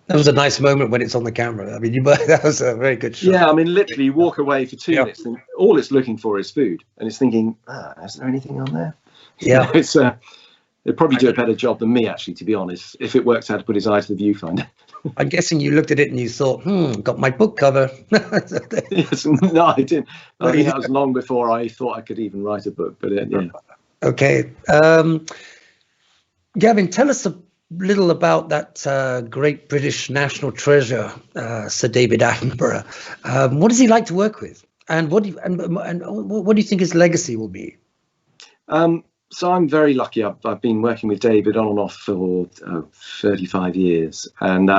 That was a nice moment when it's on the camera. I mean, that was a very good shot. Yeah, I mean, literally, you walk away for 2 minutes and all it's looking for is food. And it's thinking, is there anything on there? Yeah. They'd probably do a better job than me, actually, to be honest, if it works out to put his eye to the viewfinder. I'm guessing you looked at it and you thought, got my book cover. Yes, no, I didn't. I think that was long before I thought I could even write a book. But yeah. Okay. Gavin, tell us a little about that great British national treasure, Sir David Attenborough. What does he like to work with, and what do you think his legacy will be? So I'm very lucky. I've been working with David on and off for 35 years, and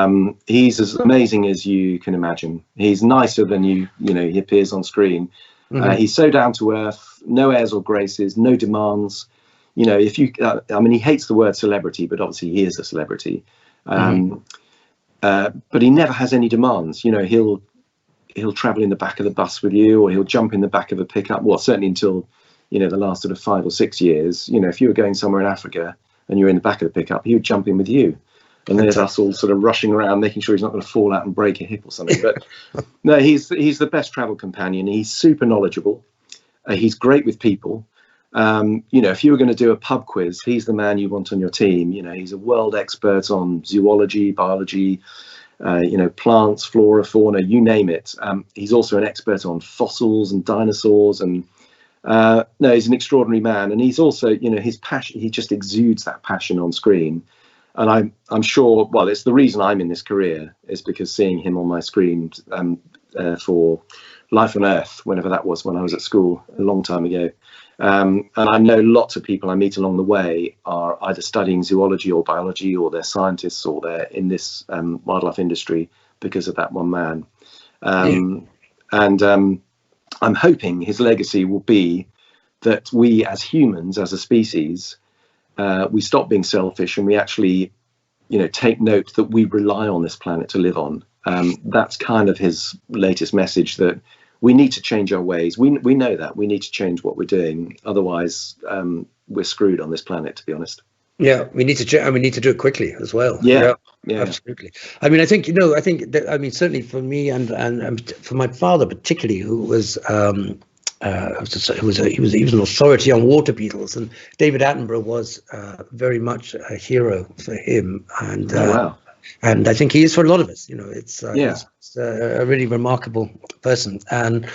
he's as amazing as you can imagine. He's nicer than he appears on screen. He's so down to earth, no airs or graces, no demands. If you, he hates the word celebrity, but obviously he is a celebrity. But he never has any demands. He'll travel in the back of the bus with you, or he'll jump in the back of a pickup. Well, certainly until, the last sort of 5 or 6 years. If you were going somewhere in Africa and you're in the back of the pickup, he would jump in with you. And there's us all sort of rushing around, making sure he's not going to fall out and break a hip or something. But no, he's the best travel companion. He's super knowledgeable. He's great with people. You know, if you were going to do a pub quiz, he's the man you want on your team. You know, he's a world expert on zoology, biology, you know, plants, flora, fauna, you name it. He's also an expert on fossils and dinosaurs, and no, he's an extraordinary man. And he's also, you know, his passion, he just exudes that passion on screen. And I'm sure, well, it's the reason I'm in this career, is because seeing him on my screen for Life on Earth, whenever that was, when I was at school a long time ago. And I know lots of people I meet along the way are either studying zoology or biology, or they're scientists, or they're in this wildlife industry because of that one man. And I'm hoping his legacy will be that we as humans, as a species, we stop being selfish, and we actually, you know, take note that we rely on this planet to live on. That's kind of his latest message, that we need to change our ways. We know that we need to change what we're doing. Otherwise, we're screwed on this planet, to be honest. Yeah, we need to and we need to do it quickly as well. Yeah, absolutely. I mean, I think, you know, I think that, I mean, certainly for me and for my father particularly, who was he was an authority on water beetles, and David Attenborough was very much a hero for him. And wow. And I think he is for a lot of us. You know, it's a really remarkable person. And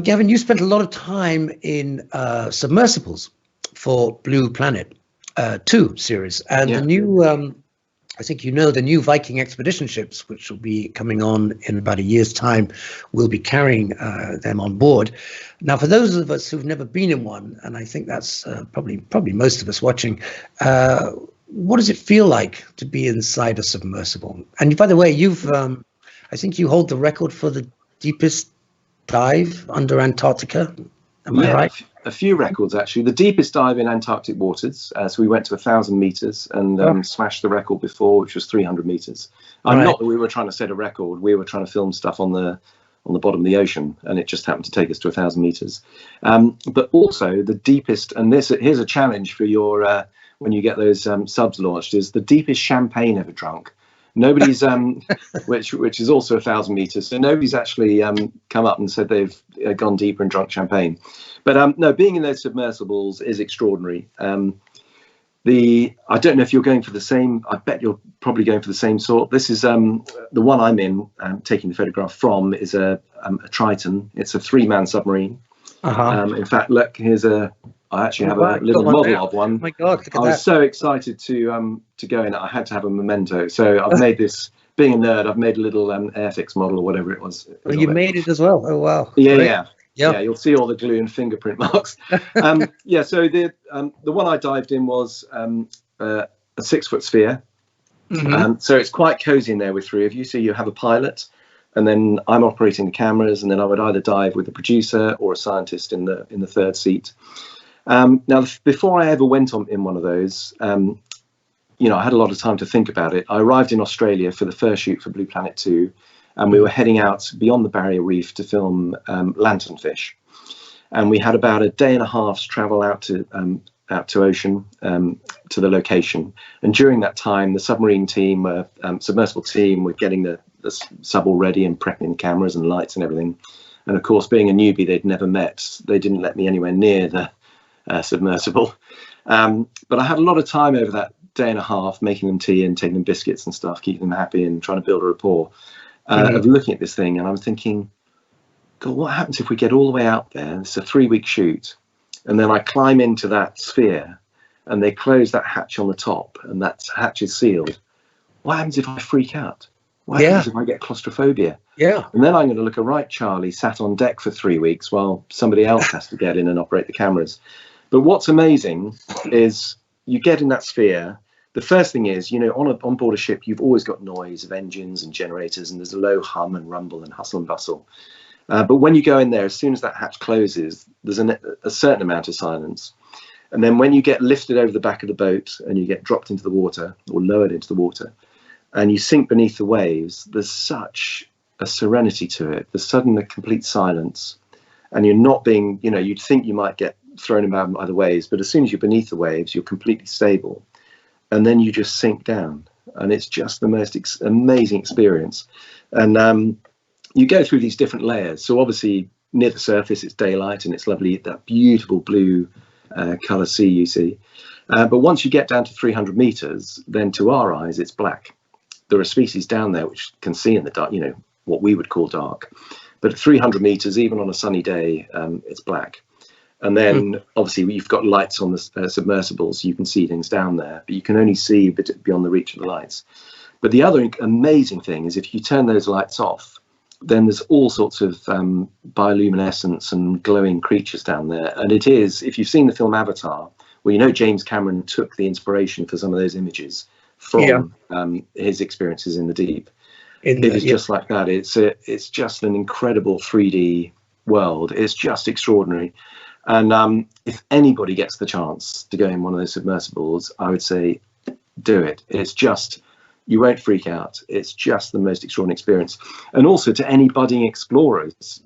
Gavin, you spent a lot of time in submersibles for Blue Planet 2 series, and the new, I think, you know, the new Viking expedition ships, which will be coming on in about a year's time, will be carrying them on board. Now, for those of us who've never been in one, and I think that's probably most of us watching, what does it feel like to be inside a submersible? And by the way, you've, I think you hold the record for the deepest dive under Antarctica. Am I right? A few records, actually. The deepest dive in Antarctic waters. So we went to 1,000 meters and smashed the record before, which was 300 meters. Not that we were trying to set a record. We were trying to film stuff on the bottom of the ocean, and it just happened to take us to 1,000 meters. But also the deepest, and here's a challenge for your when you get those subs launched, is the deepest champagne ever drunk. Nobody's which is also 1,000 meters. So nobody's actually come up and said they've gone deeper and drunk champagne. But no, being in those submersibles is extraordinary. I don't know if you're going for the same. I bet you're probably going for the same sort. This is the one I'm in. Taking the photograph from is a Triton. It's a 3-man submarine. In fact, look, I actually have a little model of one. Oh my God, look at I was so excited to go in. I had to have a memento. So I've made this. Being a nerd, I've made a little Airfix model or whatever it was. Oh, you made it as well. Oh wow. Yeah. You'll see all the glue and fingerprint marks. So the one I dived in was a 6-foot sphere. So it's quite cozy in there with 3 of you. So you have a pilot, and then I'm operating the cameras, and then I would either dive with the producer or a scientist in the 3rd seat. Now, before I ever went in one of those, you know, I had a lot of time to think about it. I arrived in Australia for the first shoot for Blue Planet 2, and we were heading out beyond the Barrier Reef to film lanternfish. And we had about a day and a half's travel out to ocean, to the location. And during that time, the submarine team, submersible team, were getting the sub all ready and prepping the cameras and lights and everything. And of course, being a newbie they'd never met, they didn't let me anywhere near the submersible. But I had a lot of time over that day and a half making them tea and taking them biscuits and stuff, keeping them happy and trying to build a rapport of looking at this thing. And I was thinking, God, what happens if we get all the way out there? It's a 3-week shoot, and then I climb into that sphere and they close that hatch on the top, and that hatch is sealed. What happens if I freak out? What happens if I get claustrophobia? And then I'm going to look at right Charlie sat on deck for 3 weeks while somebody else has to get in and operate the cameras. But what's amazing is you get in that sphere. The first thing is, you know, on board a ship, you've always got noise of engines and generators, and there's a low hum and rumble and hustle and bustle. But when you go in there, as soon as that hatch closes, there's a certain amount of silence. And then when you get lifted over the back of the boat and you get dropped into the water or lowered into the water and you sink beneath the waves, there's such a serenity to it. There's suddenly a complete silence, and you're not being, you know, you'd think you might get thrown about by the waves, but as soon as you're beneath the waves, you're completely stable. And then you just sink down, and it's just the most amazing experience. And you go through these different layers. So obviously near the surface, it's daylight and it's lovely, that beautiful blue colour sea you see. But once you get down to 300 meters, then to our eyes, it's black. There are species down there which can see in the dark, what we would call dark. But at 300 meters, even on a sunny day, it's black. And then obviously you've got lights on the submersibles, so you can see things down there, but you can only see a bit beyond the reach of the lights. But the other amazing thing is if you turn those lights off, then there's all sorts of bioluminescence and glowing creatures down there. And it is, if you've seen the film Avatar, well, James Cameron took the inspiration for some of those images from his experiences in the deep. It is just like that. It's just an incredible 3D world. It's just extraordinary. And if anybody gets the chance to go in one of those submersibles, I would say do it. It's just, you won't freak out. It's just the most extraordinary experience. And also to any budding explorers,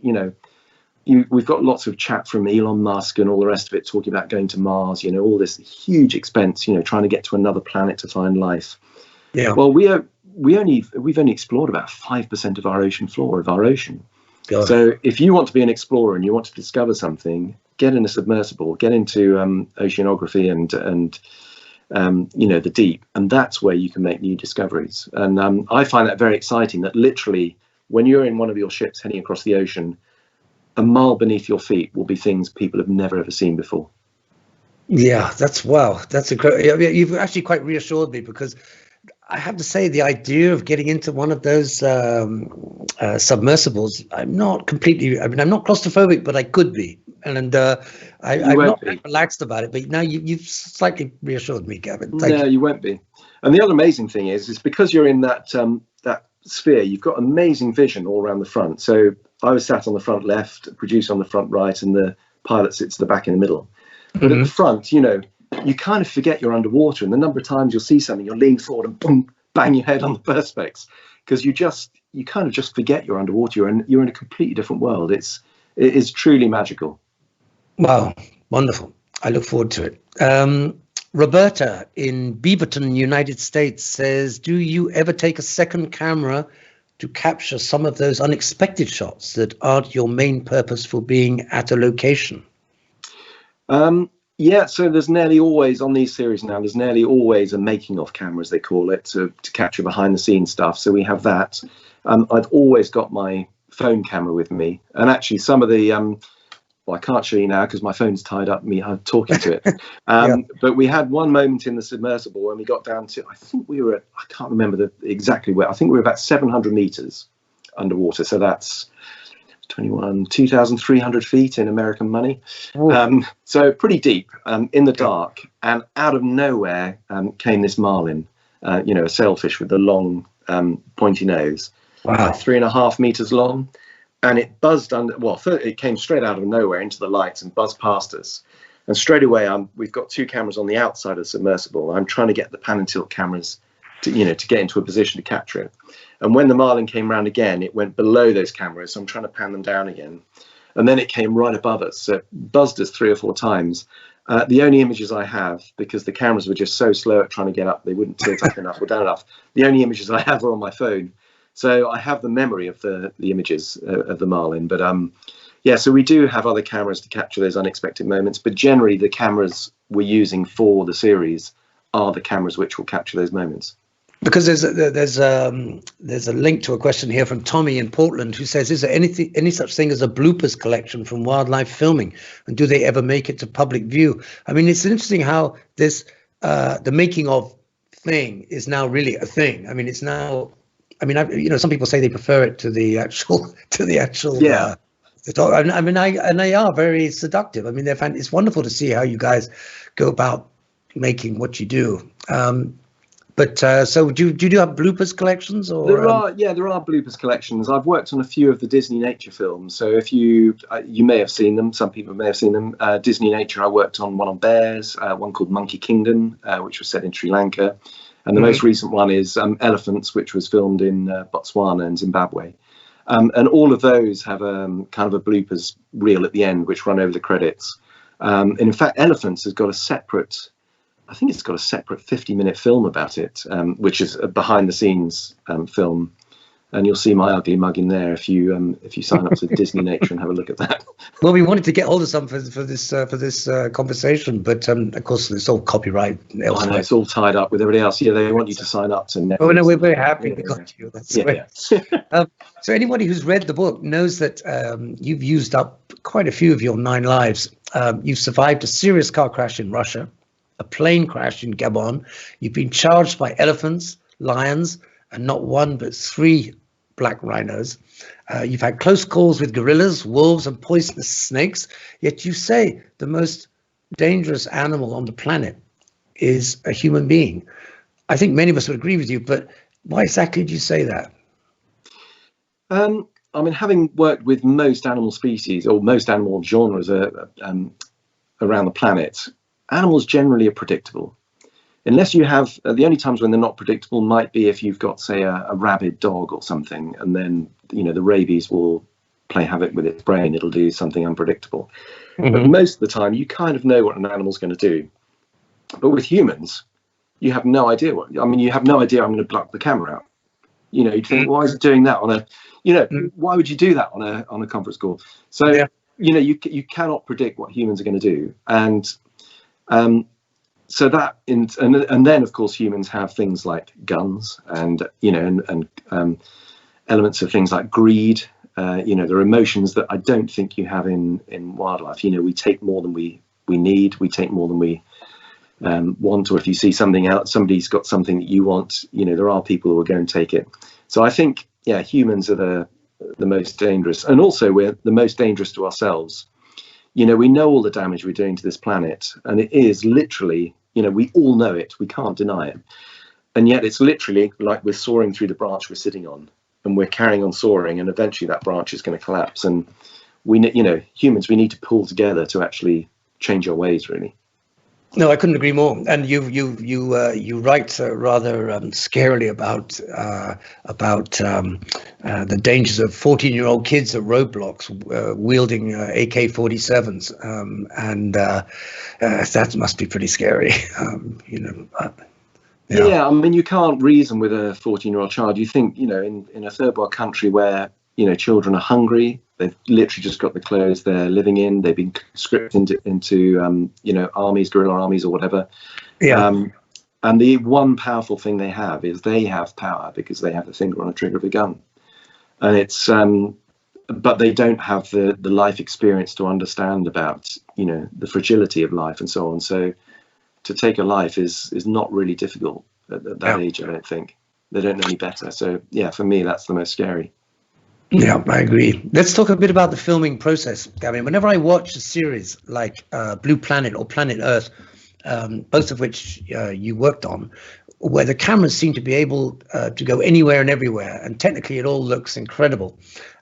we've got lots of chat from Elon Musk and all the rest of it talking about going to Mars, all this huge expense, trying to get to another planet to find life. Yeah. Well, we've only explored about 5% of our ocean floor, of our ocean. God. So if you want to be an explorer and you want to discover something, get in a submersible, get into oceanography and the deep, and that's where you can make new discoveries. And I find that very exciting, that literally when you're in one of your ships heading across the ocean, a mile beneath your feet will be things people have never ever seen before. Yeah, that's incredible. You've actually quite reassured me, because I have to say the idea of getting into one of those submersibles, I'm not claustrophobic, but I could be. And I'm not relaxed about it, but now you've slightly reassured me, Gavin. No, you won't be. And the other amazing thing is because you're in that sphere, you've got amazing vision all around the front. So I was sat on the front left, producer on the front right, and the pilot sits at the back in the middle. But at the front, you kind of forget you're underwater, and the number of times you'll see something, you'll lean forward and boom, bang your head on the perspex, because you kind of just forget you're underwater, and you're in a completely different world. It is truly magical. Wow, wonderful. I look forward to it. Roberta in Beaverton, United States says, do you ever take a second camera to capture some of those unexpected shots that aren't your main purpose for being at a location? Yeah, so there's nearly always, on these series now, there's nearly always a making of camera, as they call it, to capture behind the scenes stuff. So we have that. I've always got my phone camera with me. And actually some of the, well, I can't show you now because my phone's tied up me talking to it. But we had one moment in the submersible when we got down to, I think we were at, I can't remember exactly where, I think we were about 700 meters underwater. So that's 2,300 feet in American money. So pretty deep in the dark, and out of nowhere came this marlin, a sailfish with the long pointy nose, like 3.5 meters long, and it buzzed under, well, it came straight out of nowhere into the lights and buzzed past us. And straight away, we've got two cameras on the outside of the submersible. I'm trying to get the pan and tilt cameras to get into a position to capture it. And when the marlin came round again, it went below those cameras. So I'm trying to pan them down again. And then it came right above us. So it buzzed us 3 or 4 times. The only images I have, because the cameras were just so slow at trying to get up, they wouldn't tilt up enough or down enough. The only images I have are on my phone. So I have the memory of the images of the marlin. But yeah, so we do have other cameras to capture those unexpected moments. But generally, the cameras we're using for the series are the cameras which will capture those moments. Because there's a link to a question here from Tommy in Portland, who says, is there any such thing as a bloopers collection from wildlife filming, and do they ever make it to public view? I mean, it's interesting how this the making of thing is now really a thing. I mean, it's now, I mean, some people say they prefer it to the actual yeah. They are very seductive. I mean, it's wonderful to see how you guys go about making what you do. But so do you have bloopers collections? Or there are bloopers collections. I've worked on a few of the Disney nature films. So if you may have seen them, some people may have seen them. Disney nature, I worked on one on bears, one called Monkey Kingdom, which was set in Sri Lanka, and the most recent one is elephants, which was filmed in Botswana and Zimbabwe. And all of those have kind of a bloopers reel at the end, which run over the credits. And in fact, elephants has got a separate, I think it's got a separate 50-minute film about it, which is a behind-the-scenes film, And you'll see my ugly mug in there if you sign up to Disney Nature and have a look at that. Well, we wanted to get hold of some for this conversation, but of course it's all copyright elsewhere. I know, it's all tied up with everybody else. Yeah, they want you to sign up to Netflix. Oh no, we're very happy we got you. That's great. Yeah. So anybody who's read the book knows that you've used up quite a few of your 9 lives. You've survived a serious car crash in Russia, a plane crash in Gabon. You've been charged by elephants, lions, and not 1 but 3 black rhinos. You've had close calls with gorillas, wolves, and poisonous snakes. Yet you say the most dangerous animal on the planet is a human being. I think many of us would agree with you, but why exactly do you say that? I mean, having worked with most animal species or most animal genres around the planet, animals generally are predictable. Unless you have, the only times when they're not predictable might be if you've got, say, a rabid dog or something, and then, the rabies will play havoc with its brain. It'll do something unpredictable. Mm-hmm. But most of the time, you kind of know what an animal's going to do. But with humans, you have no idea you have no idea I'm going to block the camera out. You'd think, why is it doing that on a, why would you do that on a conference call? So, yeah. You cannot predict what humans are going to do. And, so that, and then of course humans have things like guns and elements of things like greed. There are emotions that I don't think you have in wildlife. We take more than we need. We take more than we want. Or if you see something out, somebody's got something that you want. There are people who will go and take it. So I think, humans are the most dangerous, and also we're the most dangerous to ourselves. We know all the damage we're doing to this planet, and it is literally, we all know it, we can't deny it. And yet it's literally like we're soaring through the branch we're sitting on, and we're carrying on soaring, and eventually that branch is going to collapse. And humans, we need to pull together to actually change our ways, really. No, I couldn't agree more. And you write rather scarily about the dangers of 14-year-old kids at roadblocks wielding AK-47s, and that must be pretty scary. Yeah, I mean, you can't reason with a 14-year-old child. You think, in a third world country where children are hungry, they've literally just got the clothes they're living in. They've been conscripted into armies, guerrilla armies or whatever. Yeah. And the one powerful thing they have is they have power because they have the finger on the trigger of a gun. And it's, but they don't have the life experience to understand about, the fragility of life and so on. So to take a life is not really difficult at that age, I don't think. They don't know any better. So yeah, for me, that's the most scary. Yeah, I agree. Let's talk a bit about the filming process, Gavin. Whenever I watch a series like Blue Planet or Planet Earth, both of which you worked on, where the cameras seem to be able to go anywhere and everywhere, and technically it all looks incredible,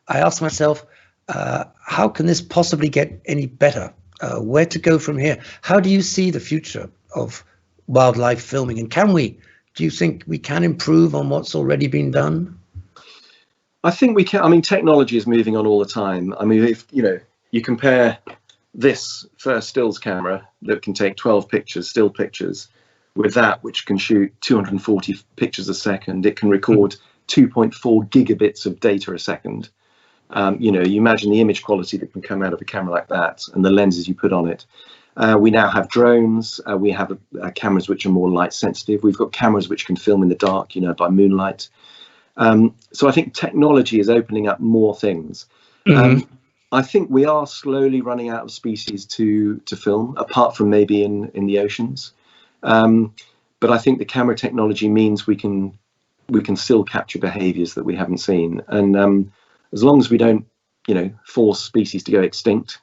I ask myself, how can this possibly get any better? Where to go from here? How do you see the future of wildlife filming? And do you think we can improve on what's already been done? I think we can. I mean, technology is moving on all the time. I mean, if you compare this first stills camera that can take 12 pictures, still pictures, with that which can shoot 240 pictures a second, it can record 2.4 gigabits of data a second. You imagine the image quality that can come out of a camera like that and the lenses you put on it. We now have drones. We have cameras which are more light sensitive. We've got cameras which can film in the dark, by moonlight. So I think technology is opening up more things. Mm-hmm. I think we are slowly running out of species to film, apart from maybe in the oceans. But I think the camera technology means we can still capture behaviors that we haven't seen. And as long as we don't, force species to go extinct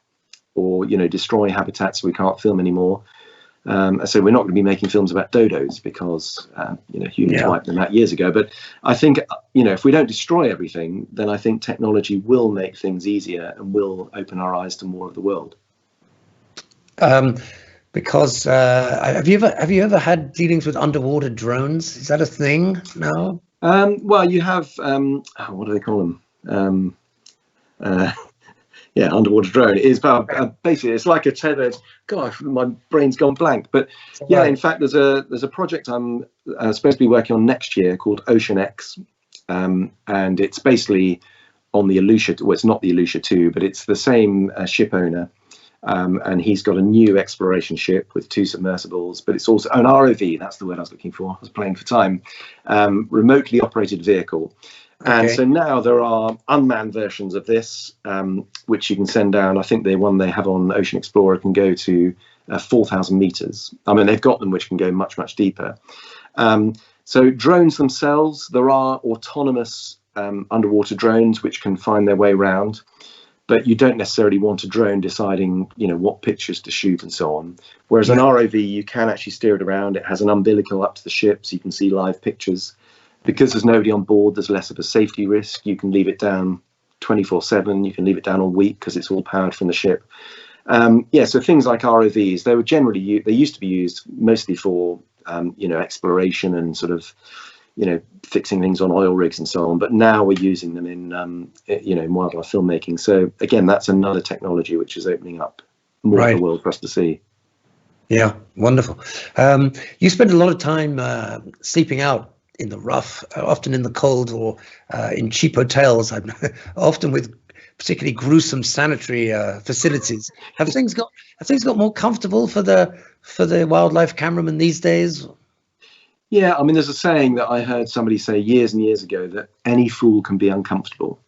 or, destroy habitats we can't film anymore. So we're not going to be making films about dodos because, humans wiped them out years ago. But I think, if we don't destroy everything, then I think technology will make things easier and will open our eyes to more of the world. Because have you ever had dealings with underwater drones? Is that a thing now? Well, you have, what do they call them? Underwater drone is basically it's like a tethered. Gosh, my brain's gone blank. But in fact, there's a project I'm supposed to be working on next year called Ocean X, and it's basically on the Aleutian. Well, it's not the Aleutian 2, but it's the same ship owner. And he's got a new exploration ship with 2 submersibles, but it's also an ROV. That's the word I was looking for. I was playing for time. Remotely operated vehicle. And so now there are unmanned versions of this, which you can send down. I think the one they have on Ocean Explorer can go to 4,000 meters. I mean, they've got them which can go much, much deeper. So drones themselves, there are autonomous underwater drones which can find their way around. But you don't necessarily want a drone deciding, what pictures to shoot and so on. Whereas an ROV, you can actually steer it around. It has an umbilical up to the ship, so you can see live pictures. Because there's nobody on board, there's less of a safety risk. You can leave it down 24/7. You can leave it down all week because it's all powered from the ship. So things like ROVs, they used to be used mostly for, exploration and sort of, fixing things on oil rigs and so on. But now we're using them in wildlife filmmaking. So again, that's another technology which is opening up more of the world for us to see. Yeah, wonderful. You spend a lot of time sleeping out in the rough, often in the cold or in cheap hotels, often with particularly gruesome sanitary facilities. Have things got more comfortable for the wildlife cameraman these days? Yeah, I mean, there's a saying that I heard somebody say years and years ago that any fool can be uncomfortable.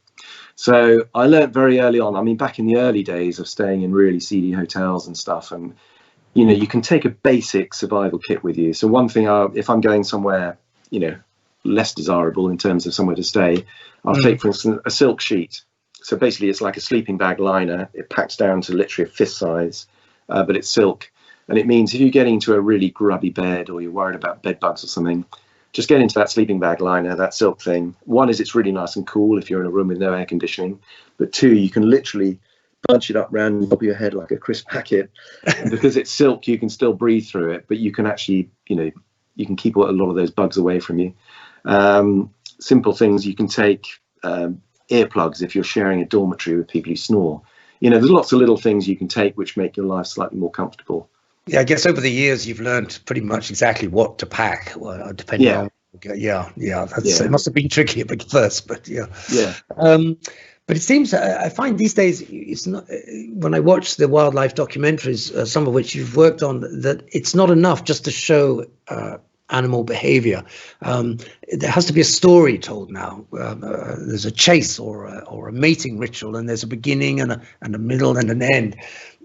So I learned very early on, I mean, back in the early days of staying in really seedy hotels and stuff, and, you can take a basic survival kit with you. So one thing, if I'm going somewhere, less desirable in terms of somewhere to stay, I'll take, for instance, a silk sheet. So basically it's like a sleeping bag liner. It packs down to literally a fist size, but it's silk. And it means if you're getting into a really grubby bed or you're worried about bed bugs or something, just get into that sleeping bag liner, that silk thing. One is it's really nice and cool if you're in a room with no air conditioning. But 2, you can literally bunch it up around the top of your head like a crisp packet. And because it's silk, you can still breathe through it, but you can actually, you can keep a lot of those bugs away from you. Simple things, you can take earplugs if you're sharing a dormitory with people who snore. There's lots of little things you can take which make your life slightly more comfortable. Yeah, I guess over the years you've learned pretty much exactly what to pack, depending on. It must have been tricky at first, but yeah. But it seems I find these days it's not. When I watch the wildlife documentaries, some of which you've worked on, that it's not enough just to show animal behavior. There has to be a story told now. There's a chase or a mating ritual, and there's a beginning and a middle and an end.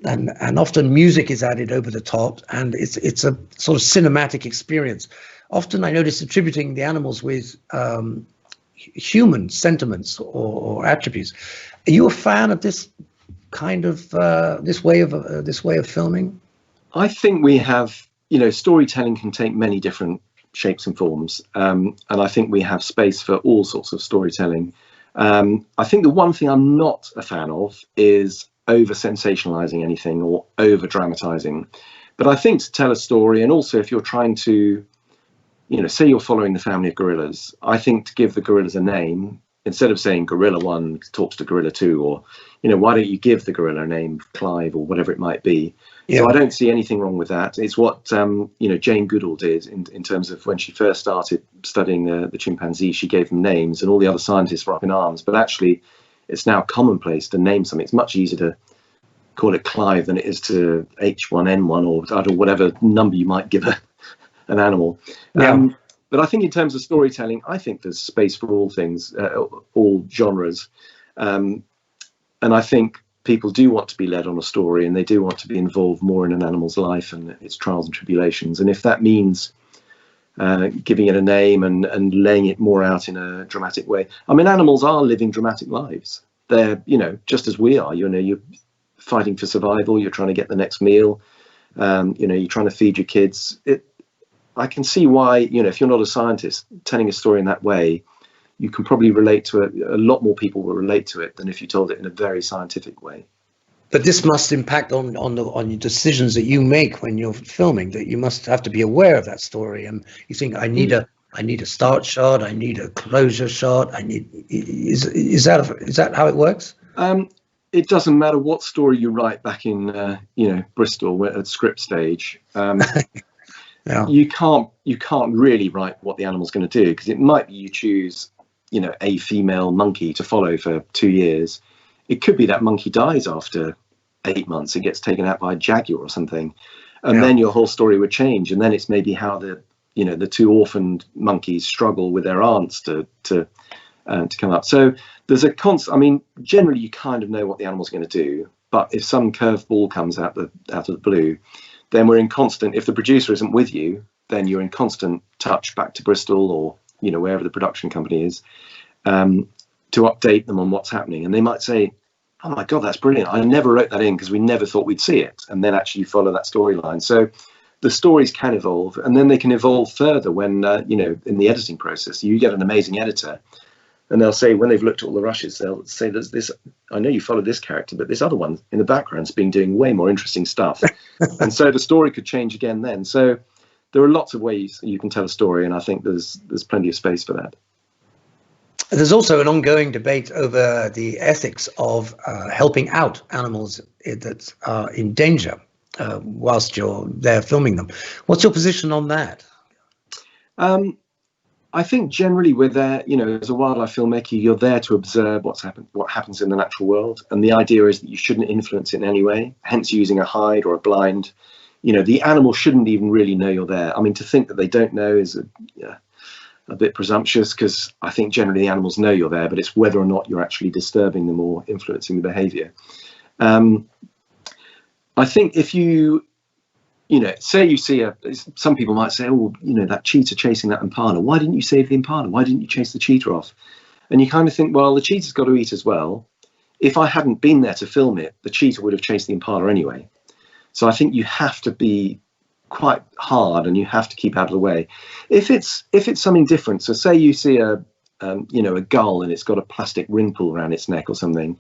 And often music is added over the top, and it's a sort of cinematic experience. Often I notice attributing the animals with human sentiments or attributes. Are you a fan of this kind of this way of filming? I think we have, storytelling can take many different shapes and forms, and I think we have space for all sorts of storytelling. I think the one thing I'm not a fan of is over sensationalizing anything or over dramatizing. But I think to tell a story, and also if you're trying to, say you're following the family of gorillas, I think to give the gorillas a name, instead of saying Gorilla 1 talks to Gorilla 2, or, why don't you give the gorilla a name, Clive, or whatever it might be. So I don't see anything wrong with that. It's what, Jane Goodall did in terms of when she first started studying the chimpanzee, she gave them names and all the other scientists were up in arms. But actually, it's now commonplace to name something. It's much easier to call it Clive than it is to H1N1 or whatever number you might give an animal. But I think in terms of storytelling, I think there's space for all things, all genres. And I think people do want to be led on a story, and they do want to be involved more in an animal's life and its trials and tribulations. And if that means giving it a name and laying it more out in a dramatic way. I mean, animals are living dramatic lives. They're, just as we are, you're fighting for survival. You're trying to get the next meal. You're trying to feed your kids. I can see why, if you're not a scientist, telling a story in that way, you can probably relate to it. A lot more people will relate to it than if you told it in a very scientific way. But this must impact on your decisions that you make when you're filming. That you must have to be aware of that story, and you think, I need a start shot, I need a closure shot. Is that how it works? It doesn't matter what story you write back in Bristol at script stage. You can't really write what the animal's going to do, because it might be you choose a female monkey to follow for 2 years, it could be that monkey dies after 8 months. It gets taken out by a jaguar or something, and then your whole story would change. And then it's maybe how the two orphaned monkeys struggle with their aunts to come up. So there's a constant. I mean, generally you kind of know what the animal's going to do, but if some curveball comes out of the blue, then we're in constant. If the producer isn't with you, then you're in constant touch back to Bristol or wherever the production company is, to update them on what's happening. And they might say, "Oh my God, that's brilliant! I never wrote that in because we never thought we'd see it." And then actually follow that storyline. So the stories can evolve, and then they can evolve further when in the editing process you get an amazing editor, and they'll say, when they've looked at all the rushes, they'll say, "There's this. I know you followed this character, but this other one in the background's been doing way more interesting stuff." And so the story could change again then. So there are lots of ways you can tell a story, and I think there's plenty of space for that. There's also an ongoing debate over the ethics of helping out animals that are in danger whilst you're there filming them. What's your position on that? I think generally we're there, as a wildlife filmmaker, you're there to observe what happens in the natural world. And the idea is that you shouldn't influence it in any way, hence using a hide or a blind. The animal shouldn't even really know you're there. I mean, to think that they don't know is a bit presumptuous, because I think generally the animals know you're there, but it's whether or not you're actually disturbing them or influencing the behavior. I think if say you see some people might say, "Oh, that cheetah chasing that impala, why didn't you save the impala? Why didn't you chase the cheetah off?" And you kind of think, well, the cheetah's got to eat as well. If I hadn't been there to film it, the cheetah would have chased the impala anyway. So I think you have to be quite hard, and you have to keep out of the way. If it's something different, so say you see a gull and it's got a plastic ring pull around its neck or something,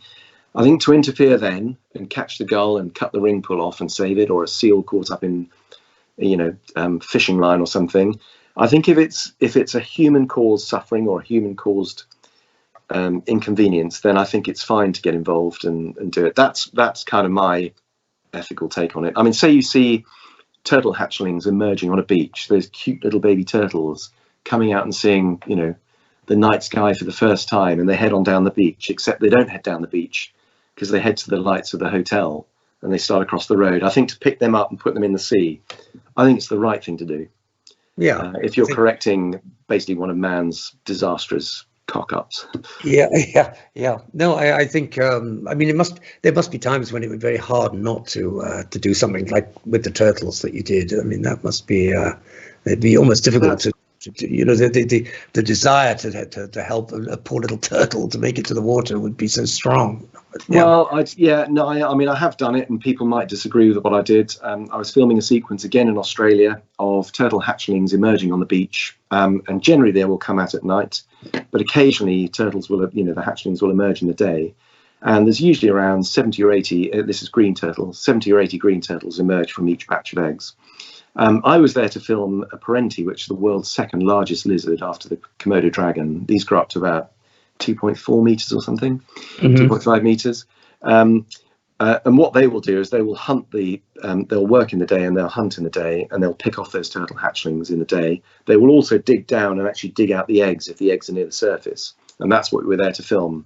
I think to interfere then and catch the gull and cut the ring pull off and save it, or a seal caught up in fishing line or something, I think if it's a human caused suffering or a human caused inconvenience, then I think it's fine to get involved and do it. That's kind of my ethical take on it. I mean, say you see turtle hatchlings emerging on a beach, those cute little baby turtles coming out and seeing the night sky for the first time, and they head on down the beach, except they don't head down the beach because they head to the lights of the hotel and they start across the road. I think to pick them up and put them in the sea, I think it's the right thing to do. Yeah. If you're correcting basically one of man's disastrous cock-ups. Yeah. No, I think, I mean, there must be times when it would be very hard not to do something like with the turtles that you did. I mean, that must be, it'd be almost difficult to the desire to help a poor little turtle to make it to the water would be so strong. Yeah. Well, I mean, I have done it, and people might disagree with what I did. I was filming a sequence again in Australia of turtle hatchlings emerging on the beach, and generally they will come out at night, but occasionally turtles will, the hatchlings will emerge in the day, and there's usually around 70 or 80. This is green turtles. 70 or 80 green turtles emerge from each batch of eggs. I was there to film a parenti, which is the world's second largest lizard after the Komodo dragon. These grow up to about 2.4 meters or something, 2.5 meters. And what they will do is they will hunt they'll work in the day and they'll hunt in the day, and they'll pick off those turtle hatchlings in the day. They will also dig down and actually dig out the eggs if the eggs are near the surface. And that's what we were there to film.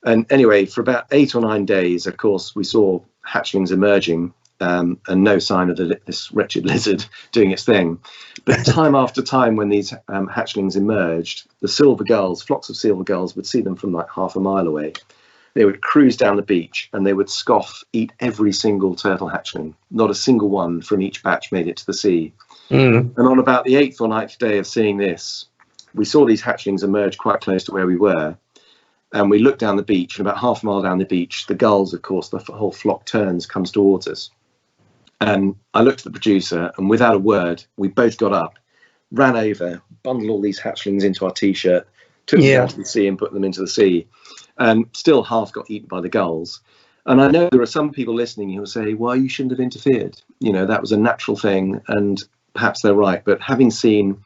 And anyway, for about 8 or 9 days, of course, we saw hatchlings emerging. And no sign of this wretched lizard doing its thing. But time after time, when these hatchlings emerged, the silver gulls, flocks of silver gulls, would see them from like half a mile away. They would cruise down the beach and they would eat every single turtle hatchling. Not a single one from each batch made it to the sea. And on about the 8th or 9th day of seeing this, we saw these hatchlings emerge quite close to where we were. And we looked down the beach, and about half a mile down the beach, the gulls, of course, the whole flock comes towards us. And I looked at the producer, and without a word, we both got up, ran over, bundled all these hatchlings into our T-shirt, took them down to the sea and put them into the sea. And still half got eaten by the gulls. And I know there are some people listening who will say, well, you shouldn't have interfered. That was a natural thing, and perhaps they're right. But having seen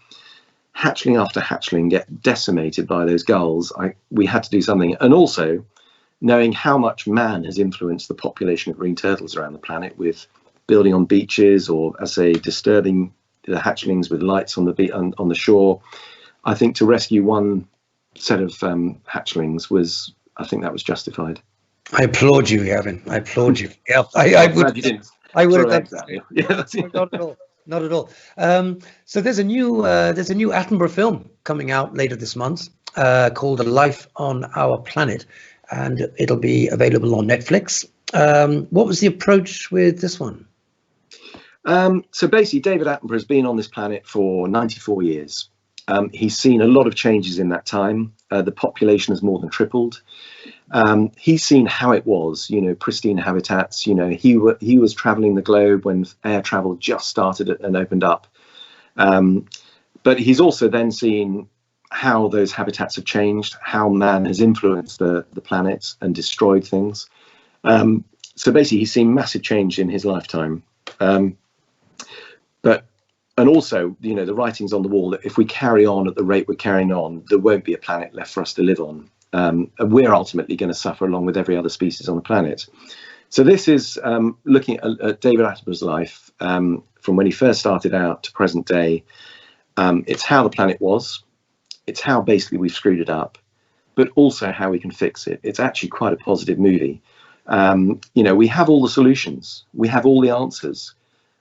hatchling after hatchling get decimated by those gulls, we had to do something. And also, knowing how much man has influenced the population of green turtles around the planet with building on beaches, or, as I say, disturbing the hatchlings with lights on the shore. I think to rescue one set of hatchlings was, I think that was justified. I applaud you, Gavin. I applaud you. Yeah, I'm glad you didn't. I would have throw done eggs at me. Yeah, that's it. not at all. Not at all. So there's a new Attenborough film coming out later this month called "A Life on Our Planet," and it'll be available on Netflix. What was the approach with this one? So basically, David Attenborough has been on this planet for 94 years. He's seen a lot of changes in that time. The population has more than tripled. He's seen how it was, pristine habitats. He was traveling the globe when air travel just started and opened up. But he's also then seen how those habitats have changed, how man has influenced the planet and destroyed things. So basically, he's seen massive change in his lifetime. And also, the writing's on the wall that if we carry on at the rate we're carrying on, there won't be a planet left for us to live on. And we're ultimately going to suffer along with every other species on the planet. So this is looking at David Attenborough's life from when he first started out to present day. It's how the planet was. It's how basically we've screwed it up, but also how we can fix it. It's actually quite a positive movie. We have all the solutions. We have all the answers.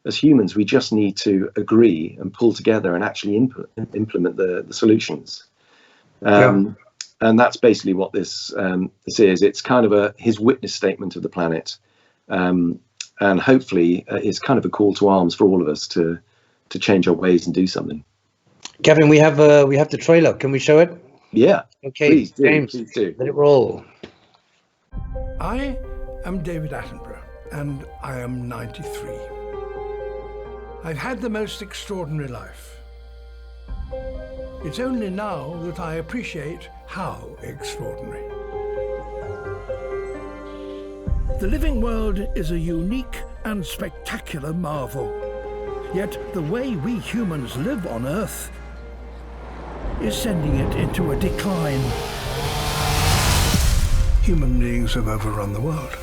As humans, we just need to agree and pull together and actually implement the solutions. And that's basically what this is. It's kind of his witness statement of the planet, and hopefully it's kind of a call to arms for all of us to change our ways and do something. Gavin, we have the trailer. Can we show it? Yeah. Okay, please do, James, please do. Let it roll. I am David Attenborough, and I am 93. I've had the most extraordinary life. It's only now that I appreciate how extraordinary. The living world is a unique and spectacular marvel. Yet the way we humans live on Earth is sending it into a decline. Human beings have overrun the world.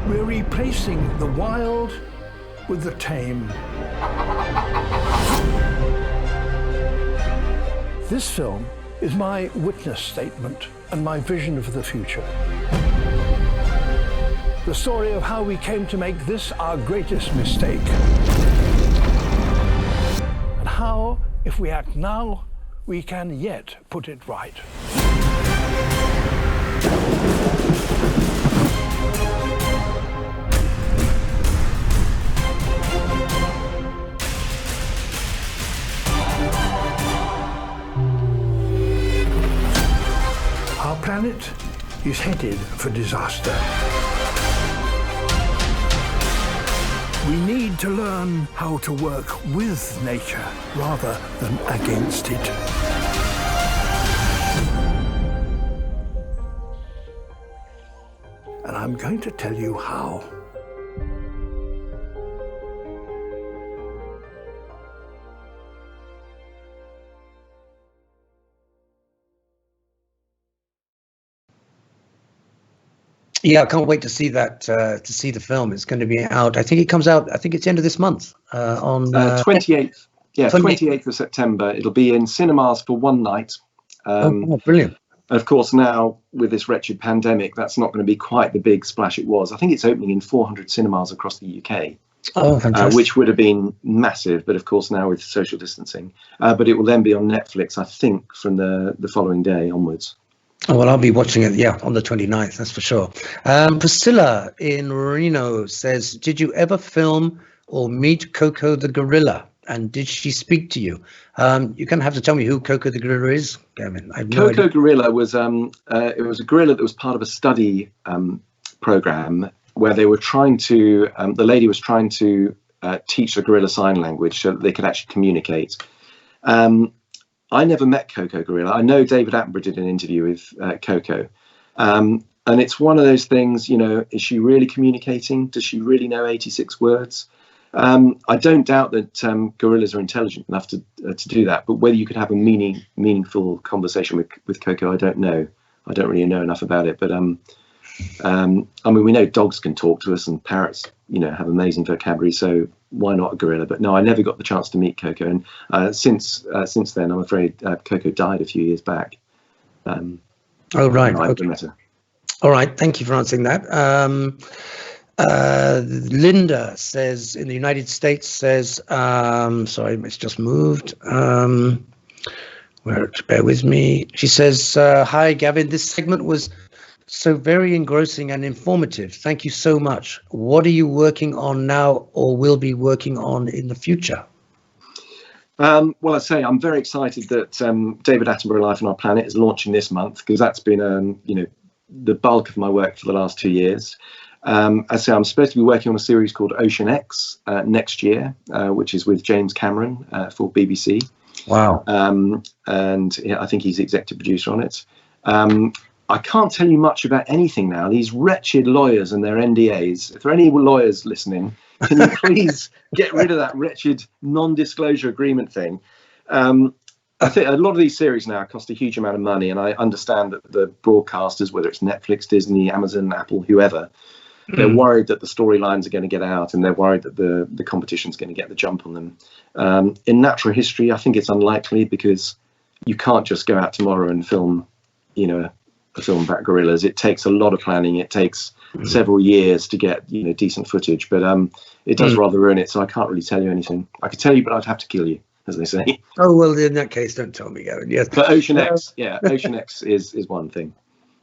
We're replacing the wild with the tame. This film is my witness statement and my vision of the future. The story of how we came to make this our greatest mistake. And how, if we act now, we can yet put it right. Our planet is headed for disaster. We need to learn how to work with nature rather than against it. And I'm going to tell you how. Yeah, I can't wait to see that. To see the film, it's going to be out. I think it comes out. I think it's the end of this month. On 28th. Yeah, 28th of September. It'll be in cinemas for one night. Brilliant! Of course, now with this wretched pandemic, that's not going to be quite the big splash it was. I think it's opening in 400 cinemas across the UK. Oh, fantastic! Which would have been massive, but of course now with social distancing. But it will then be on Netflix, I think, from the following day onwards. Oh, well, I'll be watching it, on the 29th, that's for sure. Priscilla in Reno says, did you ever film or meet Coco the gorilla? And did she speak to you? You're going to have to tell me who Coco the gorilla is, Gavin. I have no idea. Coco gorilla was it was a gorilla that was part of a study program where they were trying to, the lady was trying to teach the gorilla sign language so that they could actually communicate. I never met Coco gorilla. I know David Attenborough did an interview with Coco. And it's one of those things, is she really communicating? Does she really know 86 words? I don't doubt that gorillas are intelligent enough to do that, but whether you could have a meaningful conversation with Coco, I don't know. I don't really know enough about it. But we know dogs can talk to us and parrots, have amazing vocabulary. So, why not a gorilla? But no, I never got the chance to meet Coco. And since then, I'm afraid Coco died a few years back. Oh, right. Okay. All right. Thank you for answering that. Linda says in the United States says, sorry, it's just moved. Bear with me. She says, hi, Gavin. This segment was so very engrossing and informative. Thank you so much. What are you working on now or will be working on in the future? Well, I say I'm very excited that David Attenborough Life on Our Planet is launching this month, because that's been, the bulk of my work for the last 2 years. I say I'm supposed to be working on a series called Ocean X next year, which is with James Cameron for BBC. Wow. And yeah, I think he's the executive producer on it. I can't tell you much about anything now. These wretched lawyers and their NDAs. If there are any lawyers listening, can you please get rid of that wretched non-disclosure agreement thing? I think a lot of these series now cost a huge amount of money, and I understand that the broadcasters, whether it's Netflix, Disney, Amazon, Apple, whoever, they're worried that the storylines are going to get out, and they're worried that the competition's going to get the jump on them. In natural history, I think it's unlikely, because you can't just go out tomorrow and film, a film about gorillas. It takes a lot of planning. It takes several years to get, decent footage, but it does rather ruin it. So I can't really tell you anything. I could tell you, but I'd have to kill you, as they say. Oh, well, in that case, don't tell me, Gavin. Yes. But Ocean X, Ocean X is one thing.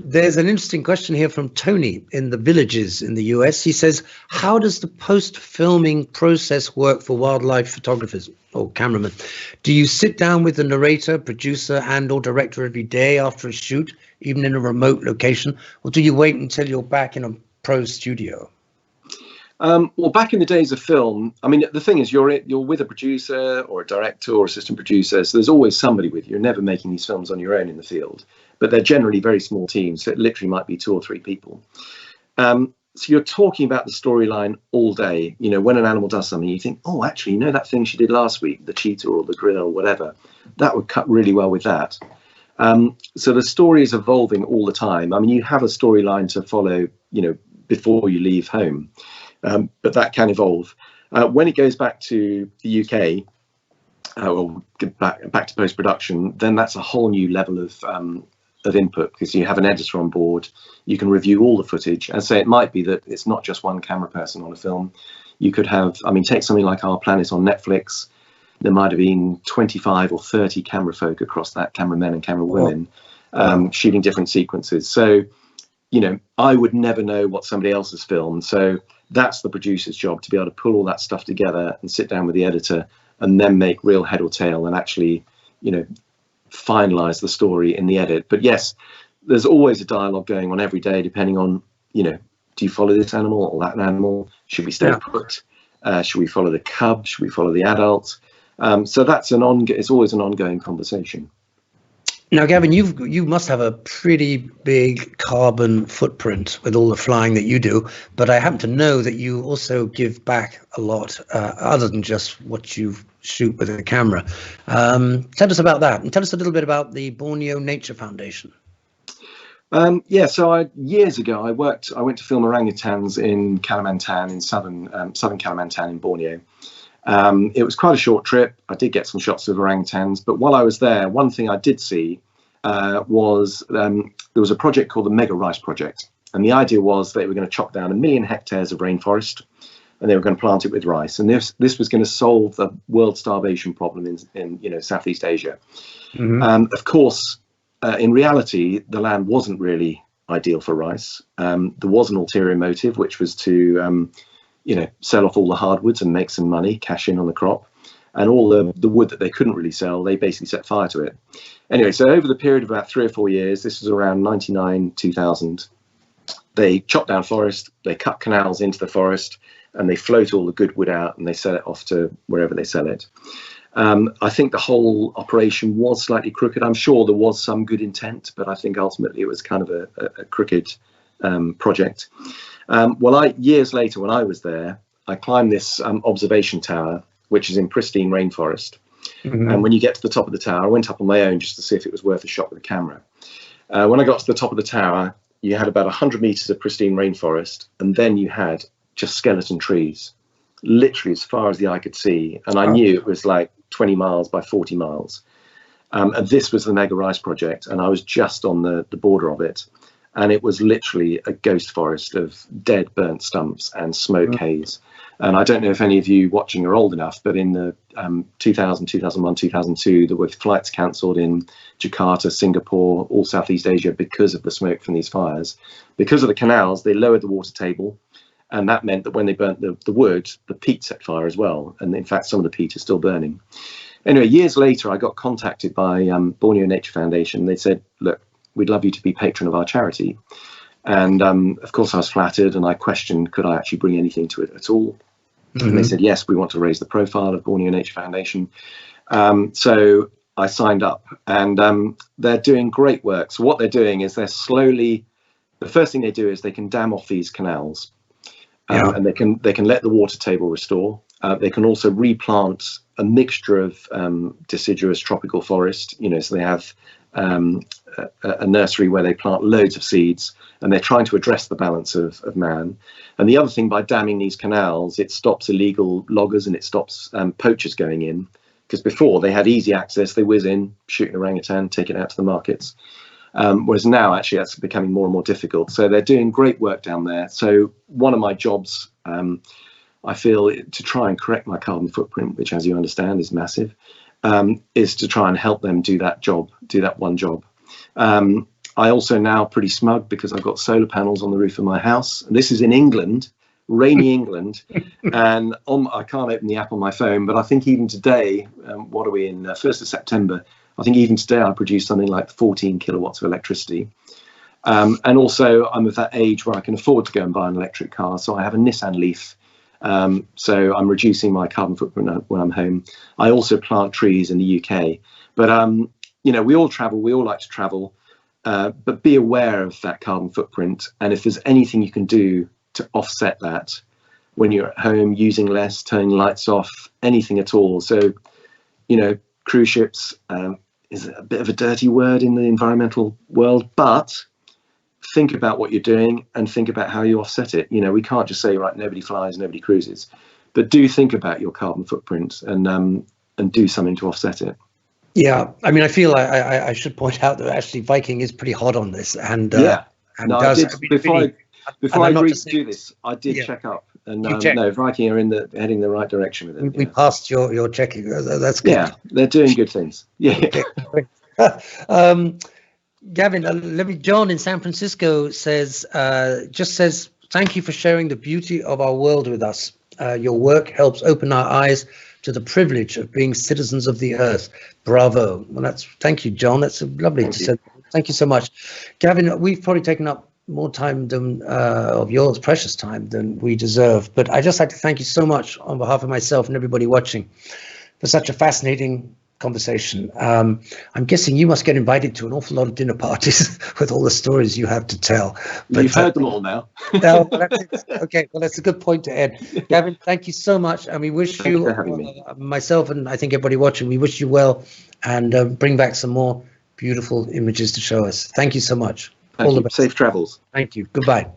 There's an interesting question here from Tony in the Villages in the US. He says, how does the post-filming process work for wildlife photographers or cameramen? Do you sit down with the narrator, producer and or director every day after a shoot, even in a remote location, or do you wait until you're back in a pro studio? Well, back in the days of film, I mean, the thing is, you're with a producer or a director or assistant producer, so there's always somebody with you. You're never making these films on your own in the field, but they're generally very small teams, so it literally might be 2 or 3 people. So you're talking about the storyline all day. When an animal does something, you think, oh, actually, that thing she did last week, the cheetah or the gorilla or whatever, that would cut really well with that. So the story is evolving all the time. I mean, you have a storyline to follow, before you leave home. But that can evolve. When it goes back to the UK, or back to post-production, then that's a whole new level of input, because you have an editor on board. You can review all the footage. And say it might be that it's not just one camera person on a film. You could have, take something like Our Planet on Netflix. There might have been 25 or 30 camera folk across that, cameramen and camera women, shooting different sequences. So, I would never know what somebody else has filmed. So that's the producer's job, to be able to pull all that stuff together and sit down with the editor and then make real head or tail and actually, finalize the story in the edit. But yes, there's always a dialogue going on every day, depending on, do you follow this animal or that animal? Should we stay put? Should we follow the cub? Should we follow the adult? So that's it's always an ongoing conversation. Now, Gavin, you must have a pretty big carbon footprint with all the flying that you do, but I happen to know that you also give back a lot, other than just what you shoot with a camera. Tell us about that, and tell us a little bit about the Borneo Nature Foundation. So years ago, I went to film orangutans in Kalimantan, in southern Kalimantan in Borneo. It was quite a short trip. I did get some shots of orangutans, but while I was there, one thing I did see was there was a project called the Mega Rice Project. And the idea was they were going to chop down 1 million hectares of rainforest, and they were going to plant it with rice. And this was going to solve the world starvation problem in Southeast Asia. Of course, in reality, the land wasn't really ideal for rice. There was an ulterior motive, which was to sell off all the hardwoods and make some money, cash in on the crop, and all the wood that they couldn't really sell, they basically set fire to it. Anyway, so over the period of about 3 or 4 years, this was around 99, 2000, they chopped down forest, they cut canals into the forest, and they float all the good wood out and they sell it off to wherever they sell it. I think the whole operation was slightly crooked. I'm sure there was some good intent, but I think ultimately it was kind of a crooked project. Years later, when I was there, I climbed this observation tower, which is in pristine rainforest. And when you get to the top of the tower, I went up on my own just to see if it was worth a shot with a camera. When I got to the top of the tower, you had about 100 meters of pristine rainforest, and then you had just skeleton trees. literally as far as the eye could see. And I knew it was like 20 miles by 40 miles. And this was the Mega Rise project, and I was just on the border of it. And it was literally a ghost forest of dead, burnt stumps and smoke haze. And I don't know if any of you watching are old enough, but in the 2000, 2001, 2002, there were flights cancelled in Jakarta, Singapore, all Southeast Asia because of the smoke from these fires. Because of the canals, they lowered the water table. And that meant that when they burnt the wood, the peat set fire as well. And in fact, some of the peat is still burning. Anyway, years later, I got contacted by Borneo Nature Foundation. They said, look, we'd love you to be patron of our charity. And of course, I was flattered, and I questioned, could I actually bring anything to it at all? And they said, yes, we want to raise the profile of Borneo Nature Foundation. So I signed up, and they're doing great work. So what they're doing is they're slowly, the first thing they do is they can dam off these canals, and they can let the water table restore. They can also replant a mixture of deciduous tropical forest, so they have a nursery where they plant loads of seeds, and they're trying to address the balance of man. And the other thing, by damming these canals, it stops illegal loggers and it stops poachers going in, because before they had easy access, they whiz in, shoot an orangutan, take it out to the markets. Whereas now, actually, that's becoming more and more difficult. So they're doing great work down there. So one of my jobs, I feel, to try and correct my carbon footprint, which, as you understand, is massive, is to try and help them do that job, do that one job. I also now pretty smug because I've got solar panels on the roof of my house. This is in England, rainy England, and I can't open the app on my phone, but I think even today, what are we in, 1st of September, I think even today I produce something like 14 kilowatts of electricity. And also I'm of that age where I can afford to go and buy an electric car. So I have a Nissan Leaf. So I'm reducing my carbon footprint when I'm home. I also plant trees in the UK. But, we all travel. We all like to travel. But be aware of that carbon footprint. And if there's anything you can do to offset that when you're at home, using less, turning lights off, anything at all. So, cruise ships is a bit of a dirty word in the environmental world, but think about what you're doing and think about how you offset it. We can't just say, right, nobody flies, nobody cruises, but do think about your carbon footprint and do something to offset it. Yeah, I mean, I feel I should point out that actually Viking is pretty hot on this, and before I agreed to do this, I did check up, and no, Viking are heading the right direction with it. We passed your checking. That's good. Yeah, they're doing good things. Yeah. Gavin, John in San Francisco says, thank you for sharing the beauty of our world with us. Your work helps open our eyes to the privilege of being citizens of the earth. Bravo. Well, thank you, John. That's lovely to say. Thank you so much. Gavin, we've probably taken up more time of yours, precious time, than we deserve. But I just like to thank you so much on behalf of myself and everybody watching for such a fascinating conversation. I'm guessing you must get invited to an awful lot of dinner parties with all the stories you have to tell. But you've heard them all now. No, okay, well, that's a good point to end. Gavin, thank you so much, and we wish you, myself and I think everybody watching, we wish you well, and bring back some more beautiful images to show us. Thank you so much. All the best. Safe travels. Thank you. Goodbye.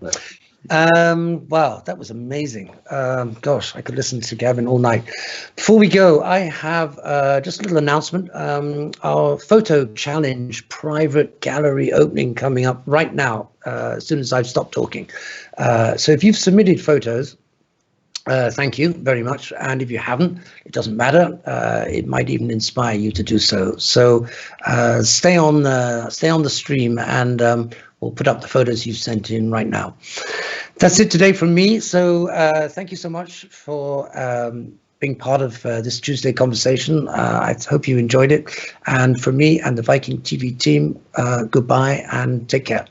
Wow, that was amazing. Gosh, I could listen to Gavin all night. Before we go, I have just a little announcement. Our photo challenge private gallery opening coming up right now, as soon as I've stopped talking. So if you've submitted photos, thank you very much. And if you haven't, it doesn't matter. It might even inspire you to do so. So stay on the stream, and we'll put up the photos you've sent in right now. That's it today from me. So thank you so much for being part of this Tuesday conversation. I hope you enjoyed it. And for me and the Viking TV team, goodbye and take care.